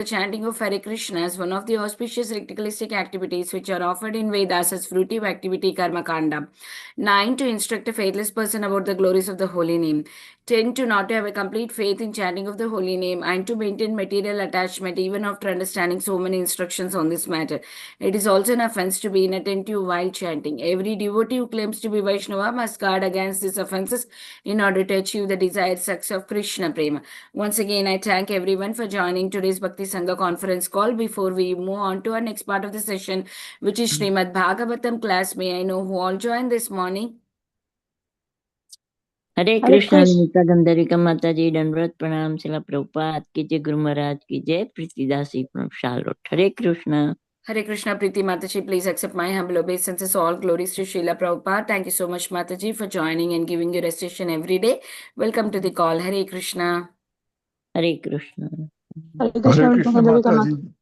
The chanting of Hare Krishna is one of the auspicious ritualistic activities which are offered in Vedas as fruitive activity karma kanda. 9. To instruct a faithless person about the glories of the holy name. 10. To not to have a complete faith in chanting of the holy name and to maintain material attachment even after understanding so many instructions on this matter. It is also an offense to be inattentive while chanting. Every devotee who claims to be Vaishnava must guard against these offenses in order to achieve the desired success of Krishna Prema. Once again, I thank everyone for joining today's Bhakti Sangha conference call. Before we move on to our next part of the session, which is Srimad Bhagavatam class, may I know who all joined this morning? हरे कृष्णा नीता गंधर्विका माता जी दंडवत प्रणाम शिला प्रभुपाद की जय गुरु महाराज की जय प्रीतिदासी शालोट हरे Krishna. Hare Krishna, Preeti Mataji, please accept my humble obeisances. All glories to Srila Prabhupada. Thank you so much, Mataji, for joining and giving your recitation every day. Welcome to the call. Hare Krishna. Hare Krishna. Hare Krishna, Mataji.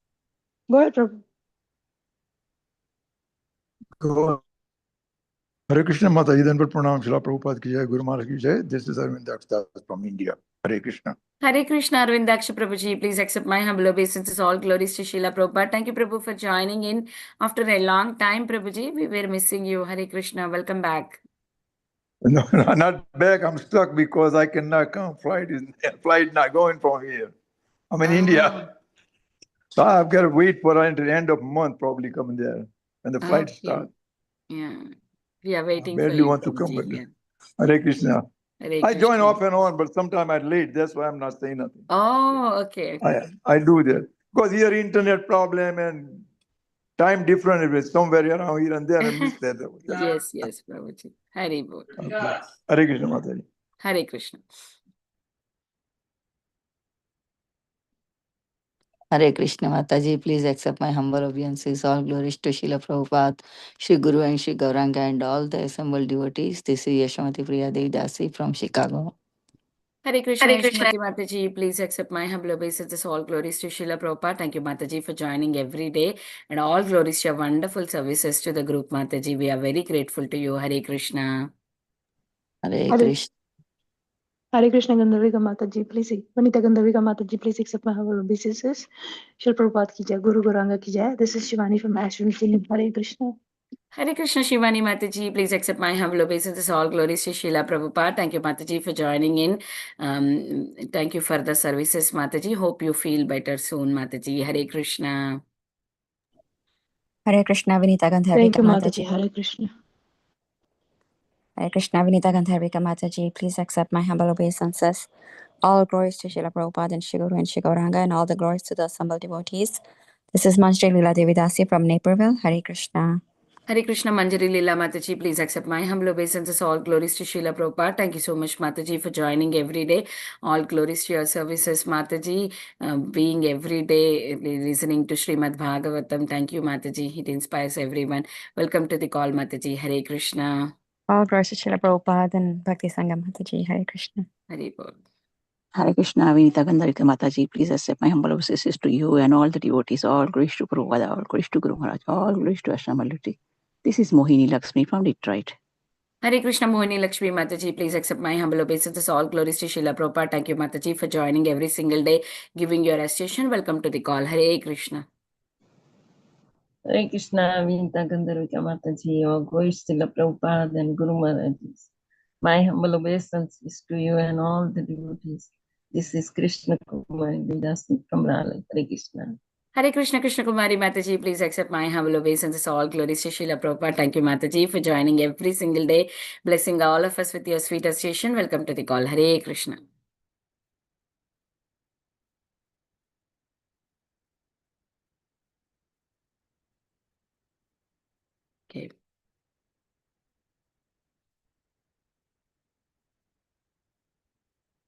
Go ahead, Prabhu. Go. Hare Krishna, Mataji, then but pranam Srila Prabhupada ki jai, Guru Maharaj ki jai. This is Arvind Dakstas from India. Hare Krishna. Hare Krishna, Arvindaksha Prabhuji, please accept my humble obeisances. All glories to Srila Prabhupada. Thank you, Prabhu, for joining in after a long time, Prabhuji. We were missing you. Hare Krishna, welcome back. No, not back. I'm stuck because I cannot come. Flight not going from here. I'm in India. So I've got to wait for until the end of the month, probably coming there. And the flight starts. Yeah. We are waiting I barely for you, want to come, Prabhuji. but Yeah. Hare Krishna. Hare I join Krishna. off and on, but sometimes I'm late. That's why I'm not saying nothing. Oh, okay. I do that. Because here internet problem and time different is somewhere around here and there. I miss that. Yes, Prabhuji. Hare Bol. Okay. Hare Krishna, Mataji. Hare Krishna. Hare Krishna Mataji, please accept my humble obeisances. All glories to Srila Prabhupada, Shri Guru and Shri Gauranga and all the assembled devotees. This is Yashamati Priya Devi Dasi from Chicago. Hare Krishna, Yashmati Mataji, please accept my humble obeisances. All glories to Srila Prabhupada. Thank you, Mataji, for joining every day. And all glories to your wonderful services to the group, Mataji. We are very grateful to you. Hare Krishna. Hare Krishna. Hare Krishna, Gandharvika Mataji, please. Vanita Gandharvika Mataji, please accept my humble obeisances. Srila Prabhupada ki jai, Guru Gauranga ki jai. This is Shivani from Ashwin. Hare Krishna. Hare Krishna, Shivani Mataji, please accept my humble obeisances. All glories to Srila Prabhupada. Thank you, Mataji, for joining in. Thank you for the services, Mataji. Hope you feel better soon, Mataji. Hare Krishna. Hare Krishna, Vinita Gandharvika Thank you, Mataji. Hare Krishna. Hare Krishna, Vinita Gandharvika Mataji. Please accept my humble obeisances. All glories to Srila Prabhupada and Shri Guru and Shri Gauranga, and all the glories to the assembled devotees. This is Manjari Leela Devidasi from Naperville. Hare Krishna. Hare Krishna, Manjari Leela Mataji, please accept my humble obeisances. All glories to Srila Prabhupada. Thank you so much, Mataji, for joining every day. All glories to your services, Mataji. Being every day listening to Srimad Bhagavatam. Thank you, Mataji. It inspires everyone. Welcome to the call, Mataji. Hare Krishna. All glories to Srila Prabhupada and Bhakti Sangha Mataji. Hare Krishna. Hare Bol. Hare Krishna, Vinita Gandharvika Mataji, please accept my humble obeisances to you and all the devotees. All glories to Prabhupada, all glories to Guru Maharaj, all glories to Ashramality. This is Mohini Lakshmi from Detroit. Hare Krishna, Mohini Lakshmi Mataji, please accept my humble obeisances. All glories to Srila Prabhupada. Thank you, Mataji, for joining every single day, giving your recitation. Welcome to the call. Hare Krishna. Hare Krishna, Vinita Gandharvika Mataji, all glories to Srila Prabhupada and Guru Maharaj. My humble obeisances to you and all the devotees. This is Krishna Kumari Vedasi from Raleigh. Hare Krishna. Hare Krishna, Krishna Kumari Mataji, please accept my humble obeisances. All glories to Srila Prabhupada. Thank you, Mataji, for joining every single day, blessing all of us with your sweet association. Welcome to the call. Hare Krishna. Okay.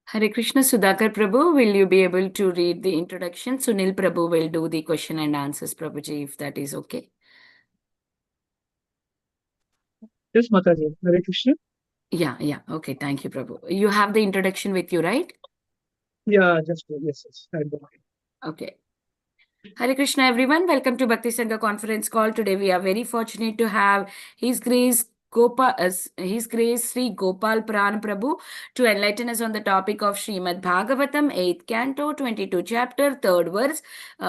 Hare Krishna, Sudhakar Prabhu, will you be able to read the introduction? Sunil Prabhu will do the question and answers, Prabhuji, if that is okay. Yes, Mataji. Hare Krishna. Yeah. Okay, thank you, Prabhu. You have the introduction with you, right? Yeah, just yes. I got it. Okay. Hare Krishna, everyone. Welcome to Bhakti Sangha conference call. Today we are very fortunate to have His Grace His Grace Sri Gopal Pran Prabhu to enlighten us on the topic of Srimad Bhagavatam, 8th Canto, 22 chapter, 3rd verse.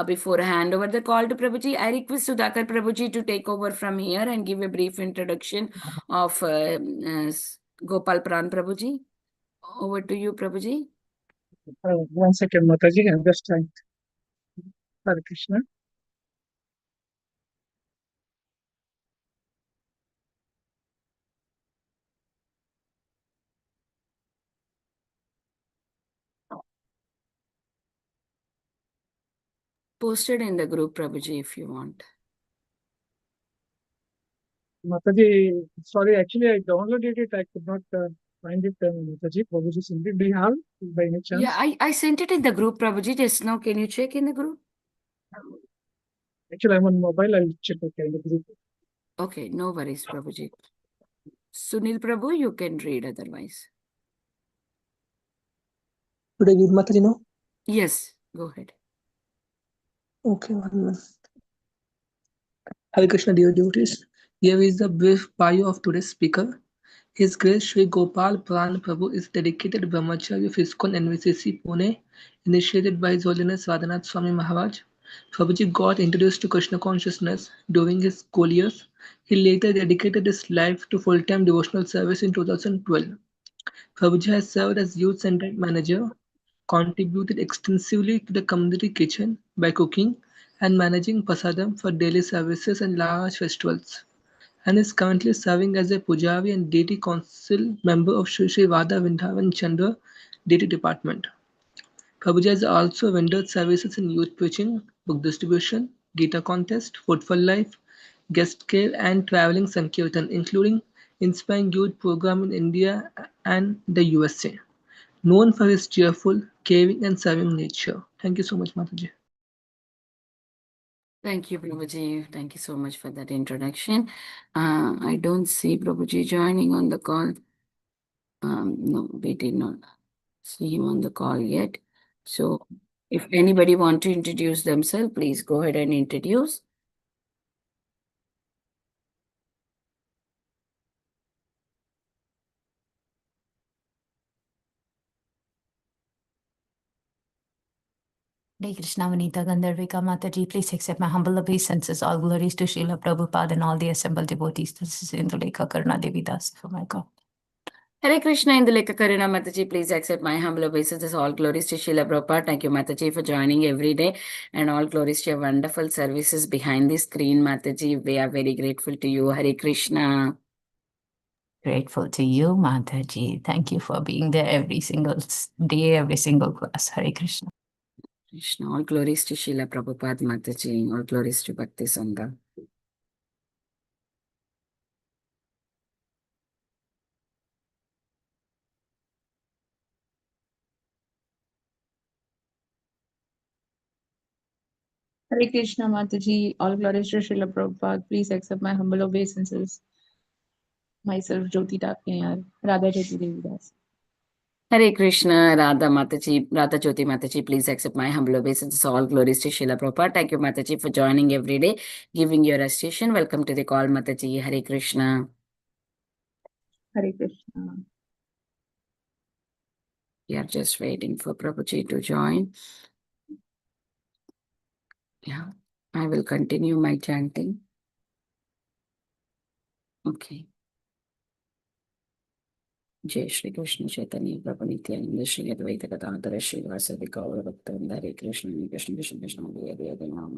Before I hand over the call to Prabhuji, I request Sudhakar Prabhuji to take over from here and give a brief introduction of Gopal Pran Prabhuji. Over to you, Prabhuji. 1 second, Mataji, I'm just trying. Hare Krishna. Posted in the group, Prabhuji, if you want. Mataji, sorry, actually I downloaded it. I could not find it, Mataji. Prabhuji, simply, do you have by any chance? Yeah, I sent it in the group, Prabhuji, just now. Can you check in the group? Actually, I'm on mobile. I'll check it in the group. Okay, no worries, Prabhuji. Sunil Prabhu, you can read otherwise. Should I read Mataji now? Yes, go ahead. Okay, 1 minute. Hare Krishna, dear devotees. Here is the brief bio of today's speaker. His Grace Sri Gopal Pran Prabhu is dedicated Brahmachari of ISKCON NVCC Pune, initiated by His Holiness Radhanath Swami Maharaj. Prabhuji got introduced to Krishna consciousness during his school years. He later dedicated his life to full-time devotional service in 2012. Prabhuji has served as youth center manager, contributed extensively to the community kitchen by cooking and managing prasadam for daily services and large festivals, and is currently serving as a Pujari and deity council member of Sri Sri Radha Vrindavan Chandra deity department. Prabhuji has also rendered services in youth preaching, book distribution, Gita contest, food for life, guest care, and traveling Sankirtan, including inspiring youth program in India and the USA. Known for his cheerful, caring, and serving nature. Thank you so much, Mataji. Thank you, Prabhuji. Thank you so much for that introduction. I don't see Prabhuji joining on the call. No, we did not see him on the call yet. So if anybody want to introduce themselves, please go ahead and introduce. Hare Krishna, Vanita Gandharvika Mataji, please accept my humble obeisances. All glories to Srila Prabhupada and all the assembled devotees. This is Indulekha Karuna Devi Das. Oh my God. Hare Krishna, Indulekha Karuna Mataji, please accept my humble obeisances. All glories to Srila Prabhupada. Thank you, Mataji, for joining every day. And all glories to your wonderful services behind the screen, Mataji. We are very grateful to you. Hare Krishna. Grateful to you, Mataji. Thank you for being there every single day, every single class. Hare Krishna. Krishna, all glories to Srila Prabhupada Mataji, all glories to Bhakti Sangha. Hare Krishna Mataji, all glories to Srila Prabhupada. Please accept my humble obeisances. Myself, Jyoti Dakneyar, Radha Jyoti Devi Das. Hare Krishna, Radha Mataji, Radha Jyoti Mataji, please accept my humble obeisances. All glories to Srila Prabhupada. Thank you, Mataji, for joining every day, giving your recitation. Welcome to the call, Mataji. Hare Krishna. Hare Krishna. We are just waiting for Prabhuji to join. Yeah, I will continue my chanting. Okay. जय श्री कृष्ण चैतन्य प्रभु नित्यानंद श्री अद्वैत गदाधर श्रीवासदि गौर भक्तवृंद हरे Krishna Krishna Krishna Krishna Hare Hare Hare Ram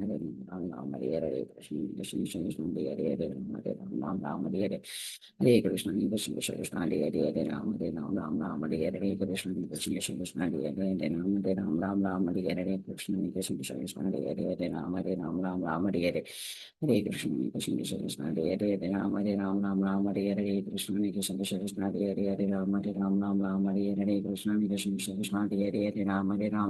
Ram Hare Hare Krishna Krishna Krishna Krishna Hare Hare Hare Ram Ram Hare Hare Hare Krishna Krishna Krishna Krishna Hare Hare Hare Ram Ram Hare Hare Krishna Krishna Krishna Krishna Hare Hare Ram Ram Hare Hare Krishna Krishna Krishna Krishna Hare Hare Ram Ram Hare Hare Hare Krishna Krishna Krishna Krishna Hare Hare Ram Hare Hare Krishna Krishna Krishna Krishna Hare Hare Ram Hare Hare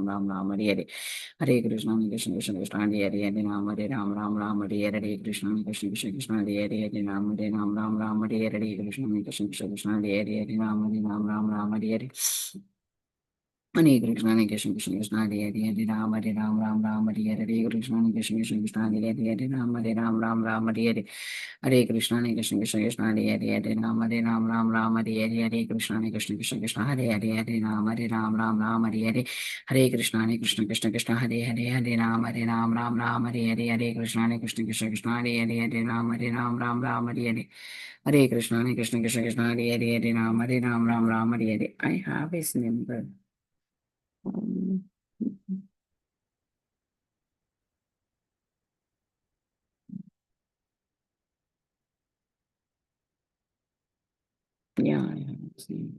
Krishna Krishna Krishna Krishna Hare Hare Ram Ram Hare Hare Hare Krishna Krishna Krishna Krishna Hare Hare Ram Hare Hare Krishna Krishna Krishna Krishna Hare Hare Ram Hare Hare Krishna Krishna Krishna Krishna Hare Hare Ram Hare Hare Hare Krishna, Hare Krishna, Krishna Krishna, Hare Hare, Hare Ram, Ram Ram, Hare Hare, Hare Krishna, Hare Krishna, Krishna Krishna, Hare Hare, Hare Ram, Ram Ram, Hare Hare, Hare Krishna, Hare Krishna, Krishna Krishna, Hare Hare, Hare Ram, Ram Ram, Hare Hare, Hare Krishna, Hare Krishna, Krishna Krishna, Hare Hare, Hare Ram, Hare Hare, Hare Krishna, Hare Krishna, Krishna Krishna, Hare Hare, Hare Ram, Hare Hare, Hare Krishna, Hare Krishna, Krishna Krishna, Hare Hare, Hare Ram, Hare Hare. Hare Krishna, Hare Krishna, Krishna Krishna, Hare Hare, Hare Ram, Hare Hare. I have his number. Um, yeah, I have his number.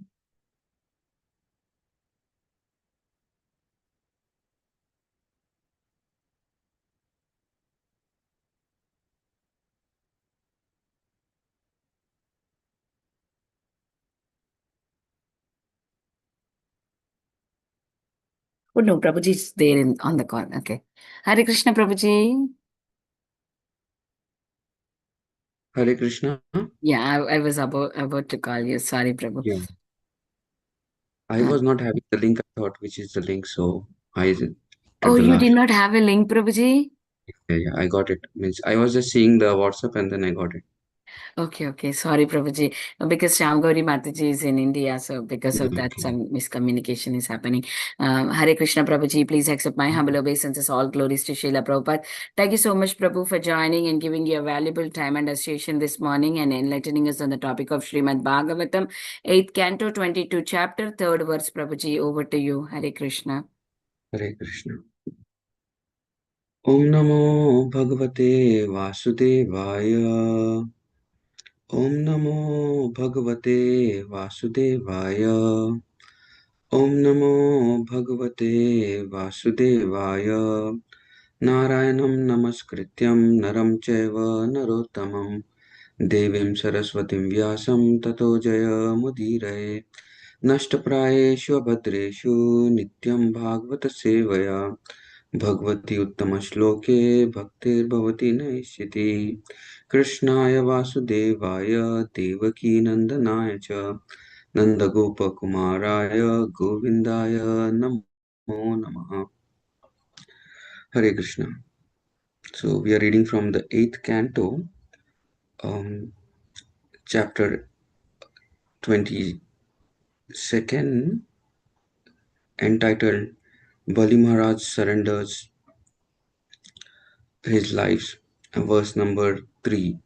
Oh no, Prabhuji is there on the call. Okay. Hare Krishna, Prabhuji. Hare Krishna. Yeah, I was about to call you. Sorry, Prabhu. Yeah, I was not having the link. I thought which is the link, so I did Oh, the you last. did not have a link, Prabhuji? Yeah, I got it. Means I was just seeing the WhatsApp and then I got it. Okay. Sorry, Prabhuji. Because Shamgauri Mataji is in India, so because of that, Okay. some miscommunication is happening. Hare Krishna, Prabhuji. Please accept my humble obeisances. All glories to Srila Prabhupada. Thank you so much, Prabhu, for joining and giving your valuable time and association this morning and enlightening us on the topic of Srimad Bhagavatam, 8th Canto, 22 chapter, 3rd verse, Prabhuji. Over to you. Hare Krishna. Hare Krishna. Om Namo Bhagavate Vasudevaya. Om Namo Bhagavate Vasudevaya. Om Namo Bhagavate Vasudevaya. Narayanam Namaskrityam Naram Chaiva Narottamam Devim Saraswatim Vyasam Tato Jaya Mudiraye Nashtaprayeshu Abhadreshu Nityam Bhagavata Sevaya Bhagavati Uttama Shloke Bhaktir Bhavati Naishyati Krishnaya Vasudevaya Devaki Nandanaya Cha Nandagopa Kumaraya Govindaya Namo Namaha. Hare Krishna. So we are reading from the 8th canto, chapter 22nd, entitled Bali Maharaj surrenders his life, verse number 3.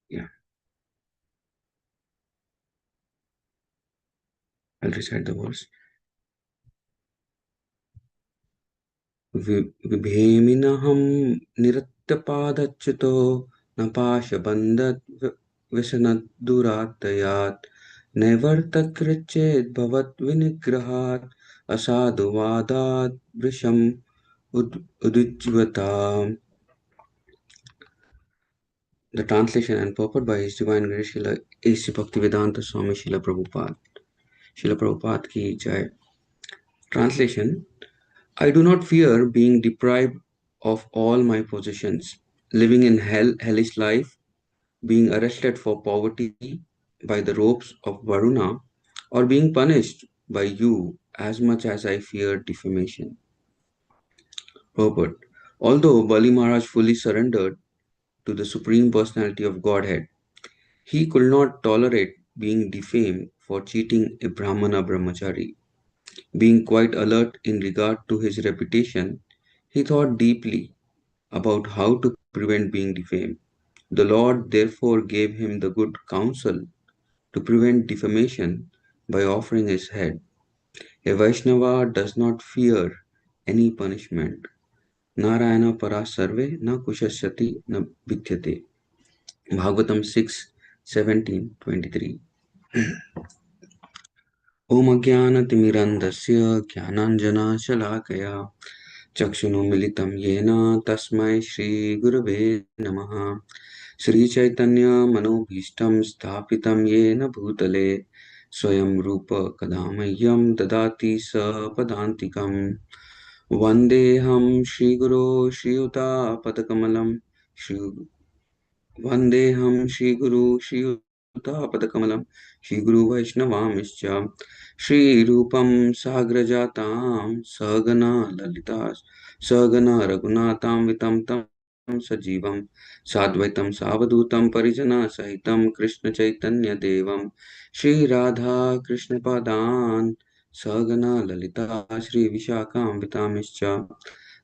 Yeah, I'll recite the verse. Vibheminaham niratyapadachuto napashabandhat visanadduratayat nevartakritched bhavat vinigrahat asadhuvadat vrisham udujvatam. The translation and purport by His Divine Grace Srila A.C. Bhaktivedanta Swami Srila Prabhupada. Srila Prabhupada ki jai. Translation: I do not fear being deprived of all my possessions, living in hellish life, being arrested for poverty by the ropes of Varuna, or being punished by you as much as I fear defamation. Purport: although Bali Maharaj fully surrendered to the Supreme Personality of Godhead, he could not tolerate being defamed for cheating a Brahmana brahmachari. Being quite alert in regard to his reputation, he thought deeply about how to prevent being defamed. The Lord therefore gave him the good counsel to prevent defamation by offering his head. A Vaishnava does not fear any punishment. Narayana para sarve na kushasyati na bhityate. Bhagavatam 6:17-23. Om Ajnanatimirandasya Jnananjana-shalakaya Chakshunumilitam Yena Tasmai Shri Gurave Namaha. Shri Chaitanya Manobhishtam Sthapitam Yena Bhutale Swayam Rupa Kadamayyam Dadati Sa Padantikam Vandeham Shri Guru Shri Uta Padakamalam Shri Vandeham Shri Guru Shri Yuta Shri Guru Vaishnavamishcha Shri Rupam Sagrajatam Sagana Lalitas Sagana Raghunatam Vitam Tam Sajivam Sadvaitam Savadutam Parijana Sahitam Krishna Chaitanya Devam Shri Radha Krishna Padan Sagana Lalita Shri Vishakam Vitamischa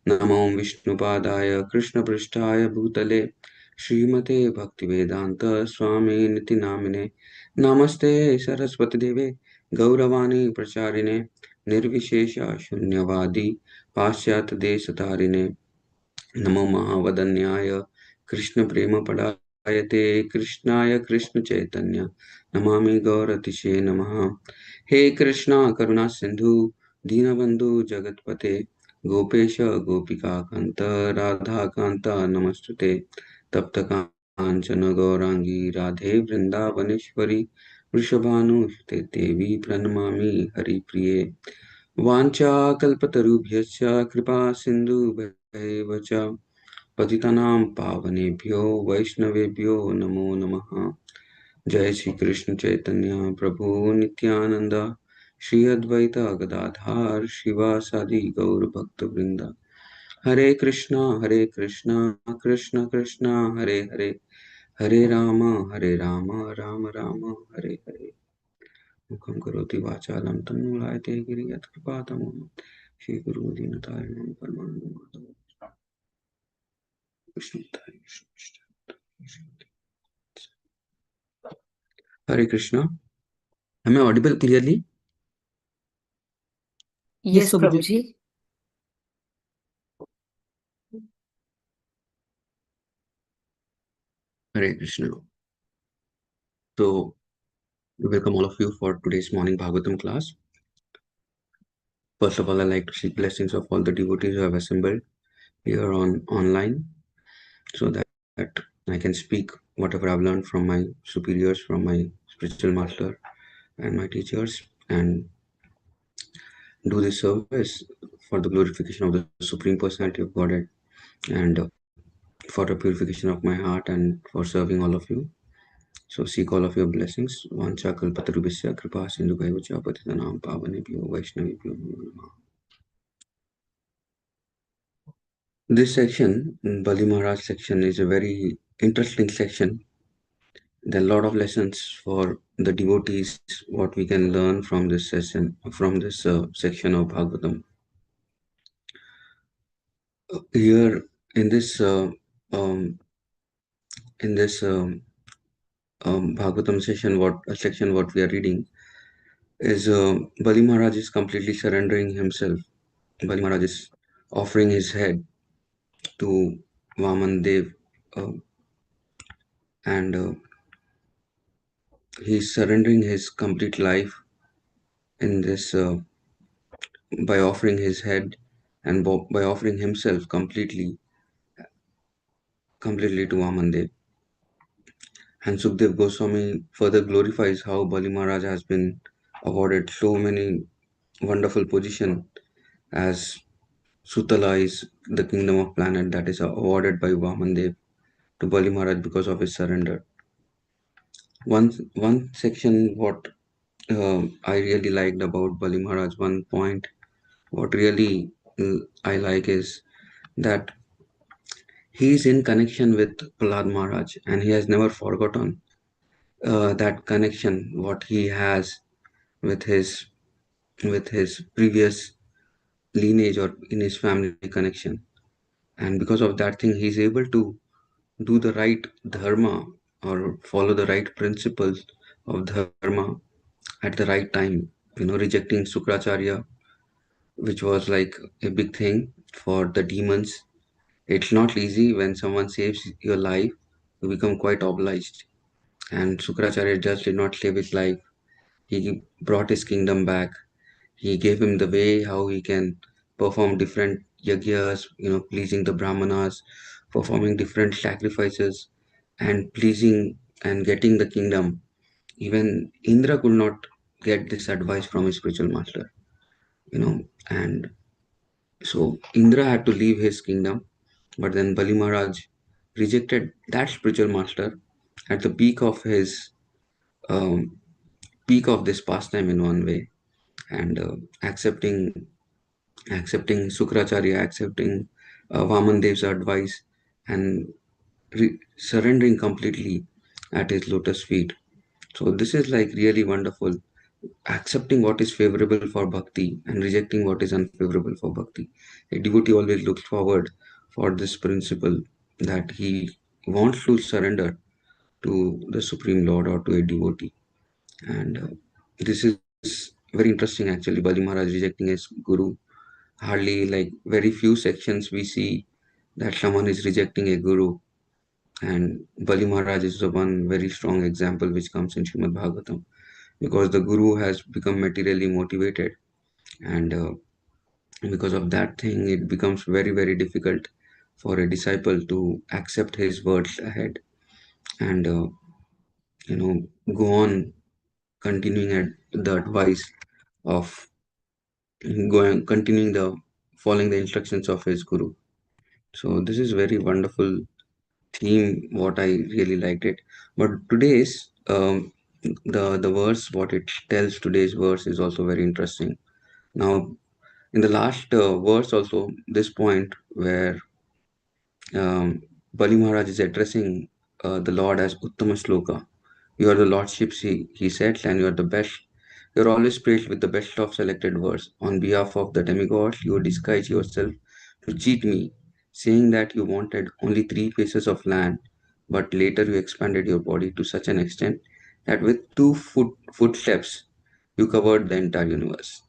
Namo Vishnupadaya Krishna Prishtaya Bhutale Srimate Bhaktivedanta Swami Niti Namine Namaste Saraswati Deve Gauravani Pracharine Nirvishesha Shunyavadi Pasyat Desatarine Namo Mahavadanyaya Krishna Prema Padayate Krishnaya Krishna Chaitanya Namami Gauratishe Namaha He Krishna Karuna Sindhu Dinabandhu Jagatpate Gopesha Gopika Kanta Radha Kanta Namastute Tapta Kanchana Gaurangi Radhe Vrindavaneshwari Vrishabhanusute Devi Pranamami Hari Priye Vancha Kalpatarubhyascha Kripa Sindhu Bhaivacha पतितानां पावनेभ्यो वैष्णवेभ्यो नमो नमः जय श्री कृष्ण चैतन्य प्रभु नित्यानंद श्री अद्वैत गदाधार शिवासादि गौर भक्त वृंद हरे कृष्णा कृष्ण कृष्ण हरे हरे हरे राम राम राम हरे हरे मुखं करोति वाचालं तन्मूलायते गिरियत् कृपातमः श्री गुरु दीनताय नमः परमानंद Madhav Krishna Hare Krishna. Am I audible clearly? Yes, Prabhuji. Hare Krishna. So, we welcome all of you for today's morning Bhagavatam class. First of all, I like to seek blessings of all the devotees who have assembled here online, so that I can speak whatever I've learned from my superiors, from my spiritual master and my teachers, and do this service for the glorification of the Supreme Personality of Godhead, and for the purification of my heart, and for serving all of you. So seek all of your blessings. Vancha kalpatarubhisya kripa sindhu bhaivacha patitanam pavanebhyo vaishnavibhyo namo namah. This section, Bali Maharaj section, is a very interesting section. There are a lot of lessons for the devotees, what we can learn from this session, from this section of Bhagavatam. Here in this Bhagavatam section, what we are reading is Bali Maharaj is completely surrendering himself. Bali Maharaj is offering his head to Vaman Dev, and he's surrendering his complete life in this by offering his head and by offering himself completely to Vaman Dev. And Sukdev Goswami further glorifies how Bali Maharaj has been awarded so many wonderful positions, as Sutala is the kingdom of planet that is awarded by Vaman Dev to Bali Maharaj because of his surrender. One section what I really liked about Bali Maharaj, one point what really I like is that he is in connection with Prahlad Maharaj, and he has never forgotten that connection what he has with his previous lineage or in his family connection, and because of that thing he is able to do the right dharma or follow the right principles of dharma at the right time, rejecting Sukracharya, which was like a big thing for the demons. It's not easy when someone saves your life, you become quite obliged. And Sukracharya just did not save his life. He brought his kingdom back. He gave him the way how he can perform different yagyas, pleasing the brahmanas, performing different sacrifices, and pleasing and getting the kingdom. Even Indra could not get this advice from his spiritual master, and so Indra had to leave his kingdom, but then Bali Maharaj rejected that spiritual master at the um, peak of this pastime in one way, and accepting Sukracharya, accepting Vaman Dev's advice, and surrendering completely at his lotus feet. So this is like really wonderful. Accepting what is favorable for bhakti and rejecting what is unfavorable for bhakti. A devotee always looks forward for this principle that he wants to surrender to the Supreme Lord or to a devotee. And this is very interesting actually. Bali Maharaj rejecting his guru. Hardly like very few sections we see that someone is rejecting a guru. And Bali Maharaj is the one very strong example which comes in Srimad Bhagavatam, because the guru has become materially motivated, and because of that thing it becomes very very difficult for a disciple to accept his words ahead, and you know go on continuing at the advice of continuing the following the instructions of his guru. So this is very wonderful theme what I really liked it. But today's the verse what it tells, today's verse is also very interesting. Now in the last verse also, this point where um, Bali Maharaj is addressing the Lord as Uttama Shloka. You are the Lordship, he said, and you are the best. You are always praised with the best of selected words. On behalf of the demigods, you disguise yourself to cheat me, saying that you wanted only 3 pieces of land, but later you expanded your body to such an extent that with 2 footsteps you covered the entire universe.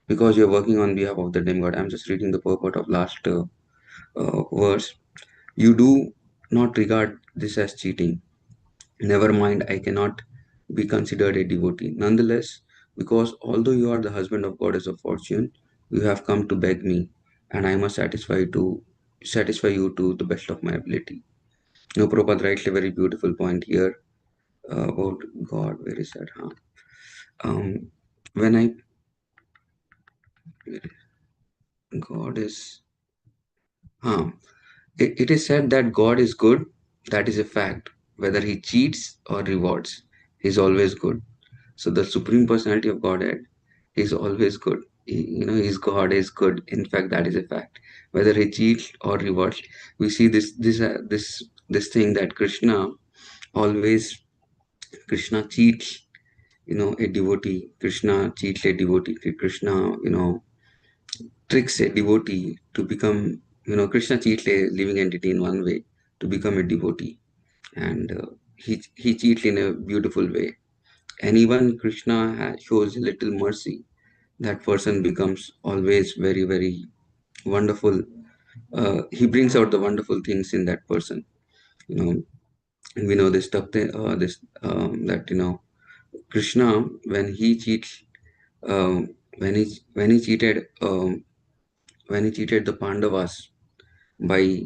Because you are working on behalf of the demigod. I'm just reading the purport of last verse. You do not regard this as cheating. Never mind, I cannot be considered a devotee. Nonetheless, because although you are the husband of goddess of fortune, you have come to beg me, and I must satisfy you to the best of my ability. No, Prabhupada writes a very beautiful point here about God. Where is that? Huh? When I God is it is said that God is good. That is a fact. Whether he cheats or rewards, he is always good. So the supreme personality of Godhead is always good. His God is good. In fact, that is a fact. Whether he cheats or rewards, we see this thing that Krishna cheats. A devotee. Krishna cheats a devotee. Krishna, tricks a devotee to become. Krishna cheats a living entity in one way to become a devotee, and he cheats in a beautiful way. And even Krishna shows a little mercy, that person becomes always very very wonderful. He brings out the wonderful things in that person. you know we know this stuff, this that Krishna, when he cheats, when he cheated, the Pandavas by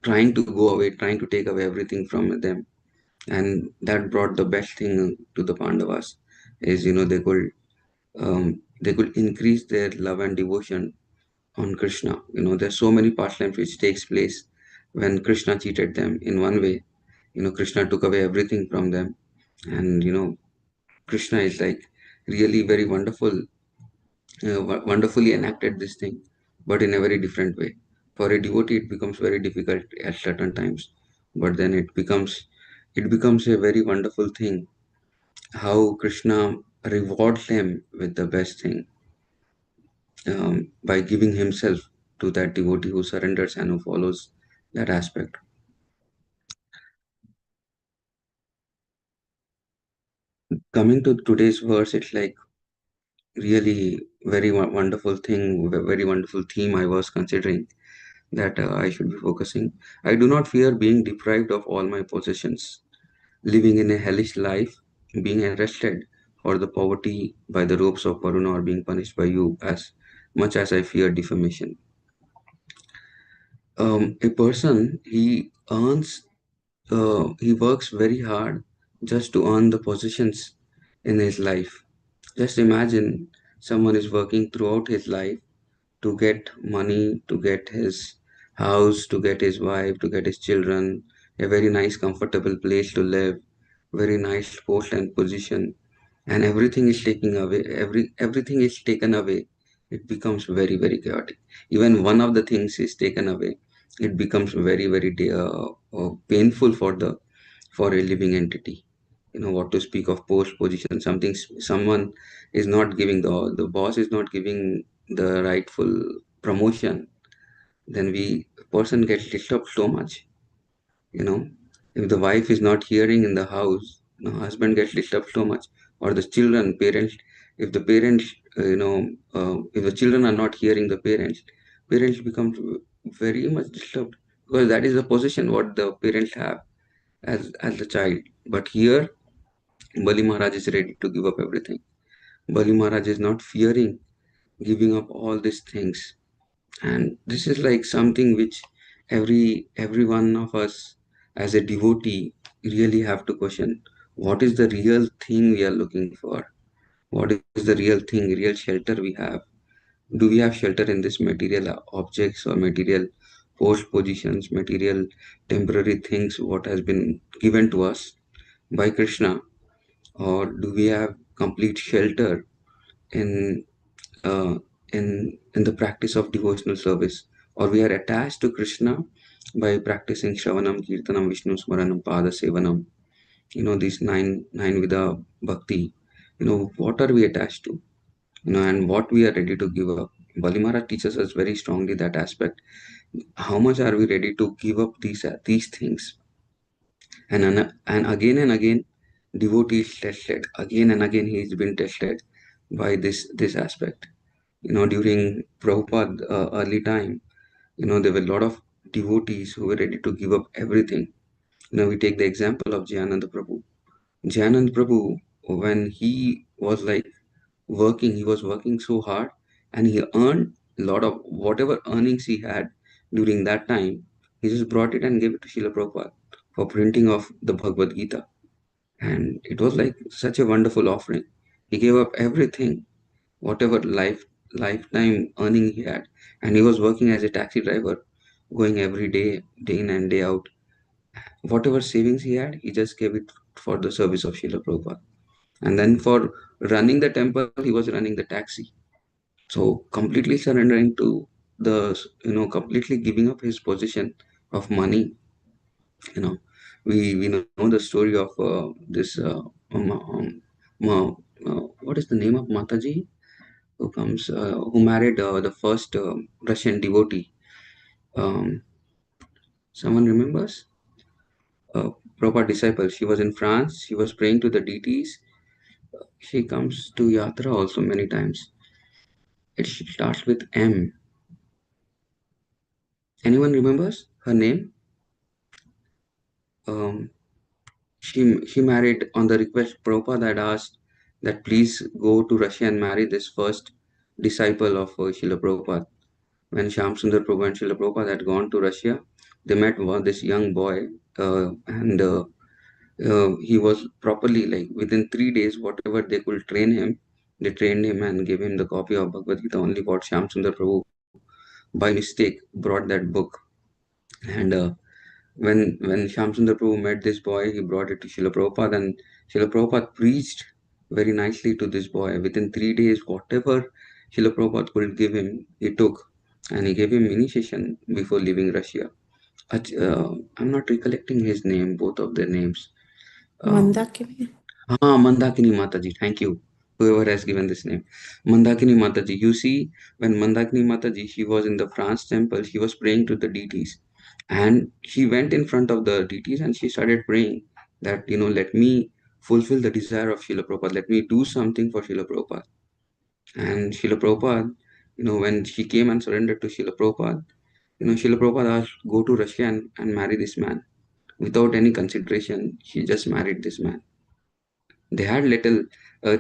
trying to go away, trying to take away everything from them, and that brought the best thing to the Pandavas, is they could increase their love and devotion on Krishna. There's so many pastimes which takes place when Krishna cheated them in one way. Krishna took away everything from them, and Krishna is like really very wonderfully enacted this thing, but in a very different way. For a devotee, it becomes very difficult at certain times, but then it becomes a very wonderful thing how Krishna rewards them with the best thing, by giving himself to that devotee who surrenders and who follows that aspect. Coming to today's verse, it's like really very wonderful thing, very wonderful theme I was considering that I should be focusing. I do not fear being deprived of all my possessions, living in a hellish life, being arrested for the poverty by the ropes of Varuna, or being punished by you as much as I fear defamation. A person, he works very hard just to earn the positions in his life. Just imagine someone is working throughout his life to get money, to get his house to get his wife, to get his children, a very nice, comfortable place to live, very nice post and position, and everything is taken away. Everything is taken away. It becomes very, very chaotic. Even one of the things is taken away, it becomes very, very painful for a living entity. What to speak of post position? Someone is not giving the boss is not giving the rightful promotion, then we person gets disturbed so much. you know if the wife is not hearing in the house, husband gets disturbed so much, or the children, parents, if the parents, if the children are not hearing the parents become very much disturbed, because that is the position what the parents have as the child. But here Bali Maharaj is ready to give up everything. Bali Maharaj is not fearing giving up all these things. And this is like something which every one of us as a devotee really have to question. What is the real thing we are looking for? What is the real thing, real shelter we have? Do we have shelter in this material objects or material post positions, material temporary things what has been given to us by Krishna? Or do we have complete shelter in uh, in the practice of devotional service, or we are attached to Krishna by practicing Shravanam, Kirtanam, Vishnu Smaranam, Pada Sevanam, these nine Vida Bhakti. What are we attached to? And what we are ready to give up. Bali Maharaj teaches us very strongly that aspect. How much are we ready to give up these things? And again, devotee is tested. Again and again, he has been tested by this aspect. During Prabhupada early time, there were a lot of devotees who were ready to give up everything. We take the example of Jayananda Prabhu. Jayananda Prabhu, when he was like working, he was working so hard, and he earned a lot of whatever earnings he had during that time. He just brought it and gave it to Srila Prabhupada for printing of the Bhagavad Gita. And it was like such a wonderful offering. He gave up everything, whatever lifetime earning he had, and he was working as a taxi driver, going every day in and day out. Whatever savings he had, he just gave it for the service of Srila Prabhupada. And then for running the temple, he was running the taxi. So completely surrendering to completely giving up his position of money. You know, we know the story of this. What is the name of Mataji? Who married the first Russian devotee. Um, Someone remembers? Prabhupada disciple. She was in France. She was praying to the deities. She comes to Yatra also many times. It starts with M. Anyone remembers her name? Um, she married on the request. Prabhupada had asked that please go to Russia and marry this first disciple of Srila Prabhupada. When Shyam Sundar Prabhu and Srila Prabhupada had gone to Russia, they met this young boy, and he was properly, like, within 3 days, whatever they could train him, they trained him and gave him the copy of Bhagavad Gita. Only what Shyam Sundar Prabhu, by mistake, brought that book. And when Shyam Sundar Prabhu met this boy, he brought it to Srila Prabhupada, and Srila Prabhupada preached very nicely to this boy. Within 3 days, whatever Srila Prabhupada could give him, he took, and he gave him initiation before leaving Russia. I'm not recollecting his name, both of their names. Mandakini. Mandakini Mataji. Thank you, whoever has given this name. Mandakini Mataji. You see, when Mandakini Mataji, she was in the France temple, she was praying to the deities. And she went in front of the deities and she started praying that, let me fulfill the desire of Srila Prabhupada. Let me do something for Srila Prabhupada. And Srila Prabhupada, when she came and surrendered to Srila Prabhupada, Srila Prabhupada asked, go to Russia and marry this man. Without any consideration, she just married this man. They had little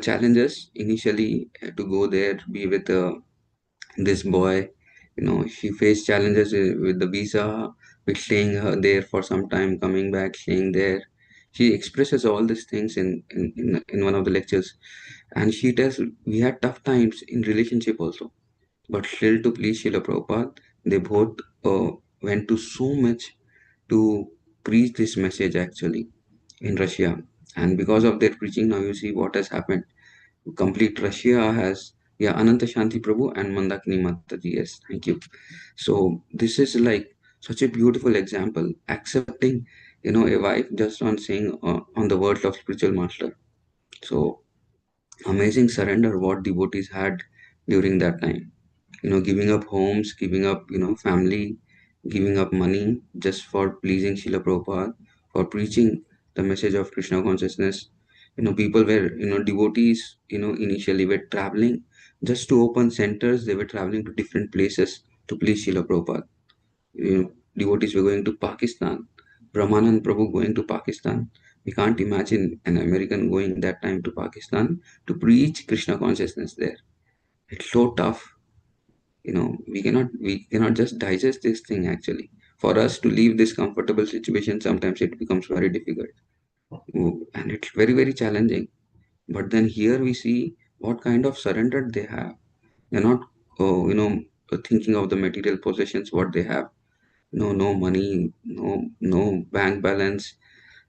challenges initially to go there, be with this boy. She faced challenges with the visa, with staying there for some time, coming back, staying there. She expresses all these things in one of the lectures, and she tells we had tough times in relationship also, but still to please Srila Prabhupada, they both went to so much to preach this message actually in Russia. And because of their preaching, now you see what has happened. Complete Russia has, yeah, Ananta Shanti Prabhu and Mandakini Mataji, yes, thank you. So this is like such a beautiful example, accepting, a wife just on saying on the words of spiritual master. So amazing surrender what devotees had during that time. Giving up homes, giving up, family, giving up money just for pleasing Srila Prabhupada, for preaching the message of Krishna consciousness. People were, devotees, initially were traveling just to open centers. They were traveling to different places to please Srila Prabhupada. Devotees were going to Pakistan. Brahmanand Prabhu going to Pakistan. We can't imagine an American going that time to Pakistan to preach Krishna consciousness there. It's so tough. We cannot just digest this thing actually. For us to leave this comfortable situation, sometimes it becomes very difficult. And it's very, very challenging. But then here we see what kind of surrender they have. They're not, thinking of the material possessions, what they have. No money, no bank balance,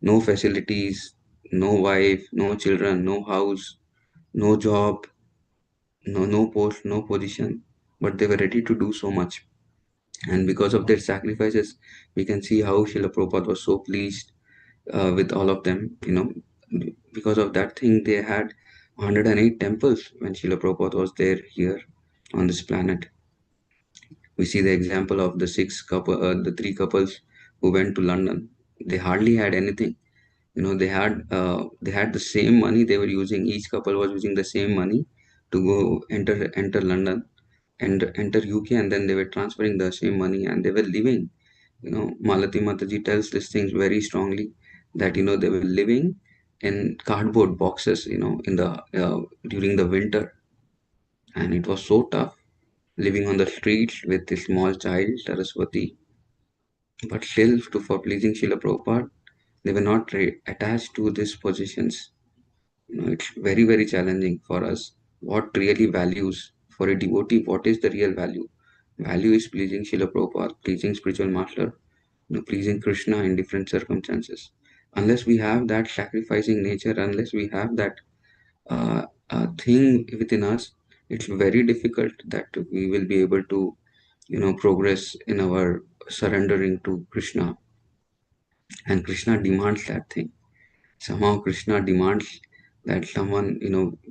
no facilities, no wife, no children, no house, no job, no post, no position. But they were ready to do so much. And because of their sacrifices, we can see how Srila Prabhupada was so pleased with all of them. Because of that thing, they had 108 temples when Srila Prabhupada was there here on this planet. We see the example of the three couples who went to London. They hardly had anything. They had the same money they were using. Each couple was using the same money to go enter London and enter UK, and then they were transferring the same money and they were living. Malati Mataji tells these things very strongly that they were living in cardboard boxes, in the during the winter, and it was so tough living on the streets with a small child, Saraswati. But still, for pleasing Srila Prabhupada, they were not attached to these positions. It's very, very challenging for us. What really values for a devotee? What is the real value? Value is pleasing Srila Prabhupada, pleasing spiritual master, pleasing Krishna in different circumstances. Unless we have that sacrificing nature, unless we have that thing within us, it's very difficult that we will be able to, progress in our surrendering to Krishna. And Krishna demands that thing. Somehow Krishna demands that someone,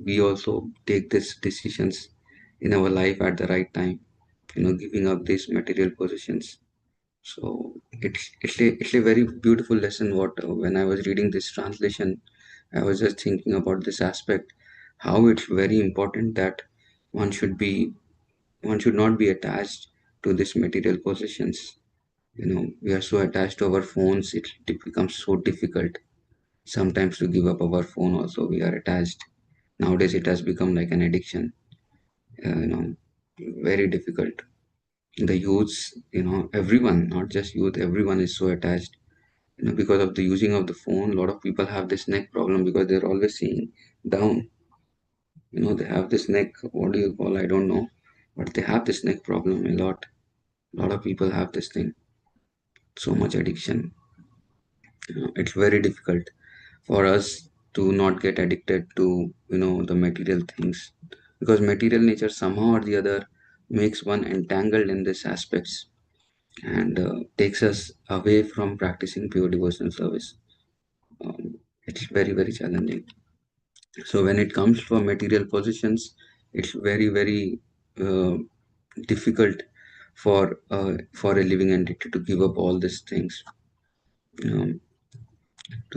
we also take these decisions in our life at the right time, giving up these material possessions. So it's a very beautiful lesson. When I was reading this translation, I was just thinking about this aspect, how it's very important that one should not be attached to these material possessions. We are so attached to our phones, it becomes so difficult sometimes to give up our phone. Also, we are attached. Nowadays, it has become like an addiction. Very difficult. The youths, everyone, not just youth, everyone is so attached. Because of the using of the phone, a lot of people have this neck problem because they're always seeing down. They have this neck, what do you call, I don't know, but they have this neck problem a lot. A lot of people have this thing. So much addiction. It's very difficult for us to not get addicted to, the material things, because material nature somehow or the other makes one entangled in these aspects and takes us away from practicing pure devotional service. It's very, very challenging. So when it comes for material possessions, it's very, very difficult for a living entity to give up all these things, to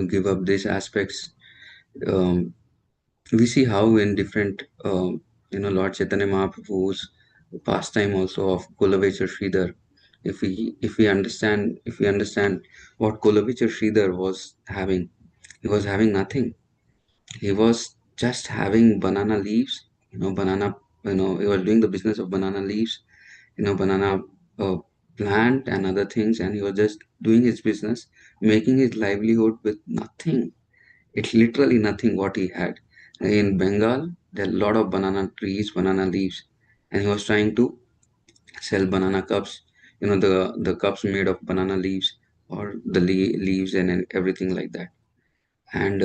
give up these aspects. Um, we see how in different, Lord Chaitanya Mahaprabhu's pastime also of Kulavechar Sridhar. If we understand what Kulavechar Sridhar was having, he was having nothing. He was just having banana leaves, he was doing the business of banana leaves, banana uh, plant and other things, and he was just doing his business, making his livelihood with nothing. It's literally nothing what he had. In Bengal, there are a lot of banana trees, banana leaves, and he was trying to sell banana cups, the cups made of banana leaves or the leaves and everything like that. And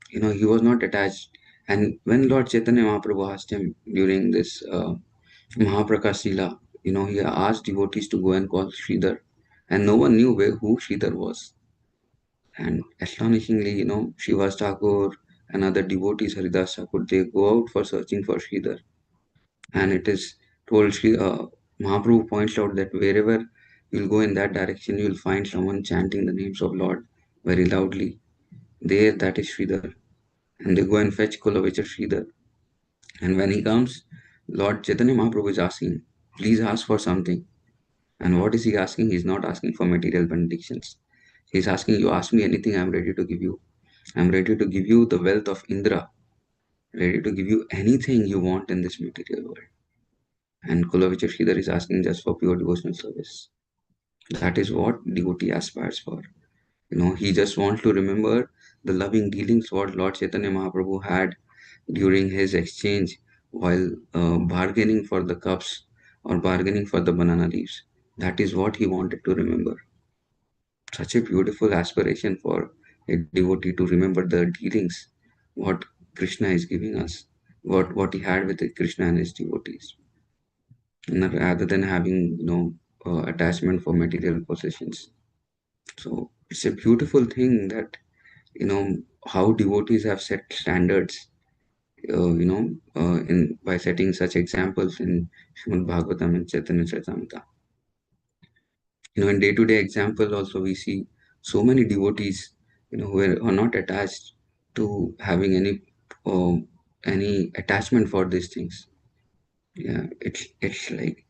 he was not attached. And when Lord Chaitanya Mahaprabhu asked him during this Mahaprakash Lila, he asked devotees to go and call Sridhar, and no one knew who Sridhar was. And astonishingly, Shivas Thakur and other devotees, Haridas Thakur, they go out for searching for Sridhar. And it is told, Mahaprabhu points out that wherever you'll go in that direction, you'll find someone chanting the names of Lord very loudly. There, that is Sridhar. And they go and fetch Kulavechar Sridhar. And when he comes, Lord Chaitanya Mahaprabhu is asking, please ask for something. And what is he asking? He's not asking for material benedictions. He's asking, you ask me anything, I'm ready to give you. I'm ready to give you the wealth of Indra, ready to give you anything you want in this material world. And Kulavechar Sridhar is asking just for pure devotional service. That is what devotee aspires for. He just wants to remember the loving dealings what Lord Chaitanya Mahaprabhu had during his exchange while bargaining for the cups or bargaining for the banana leaves. That is what he wanted to remember. Such a beautiful aspiration for a devotee to remember the dealings, what Krishna is giving us, what he had with Krishna and his devotees, rather than having attachment for material possessions. So it's a beautiful thing that how devotees have set standards, in by setting such examples in Srimad Bhagavatam and Chaitanya Charitamrita. In day-to-day example also we see so many devotees, who are not attached to having any attachment for these things. Yeah, it's like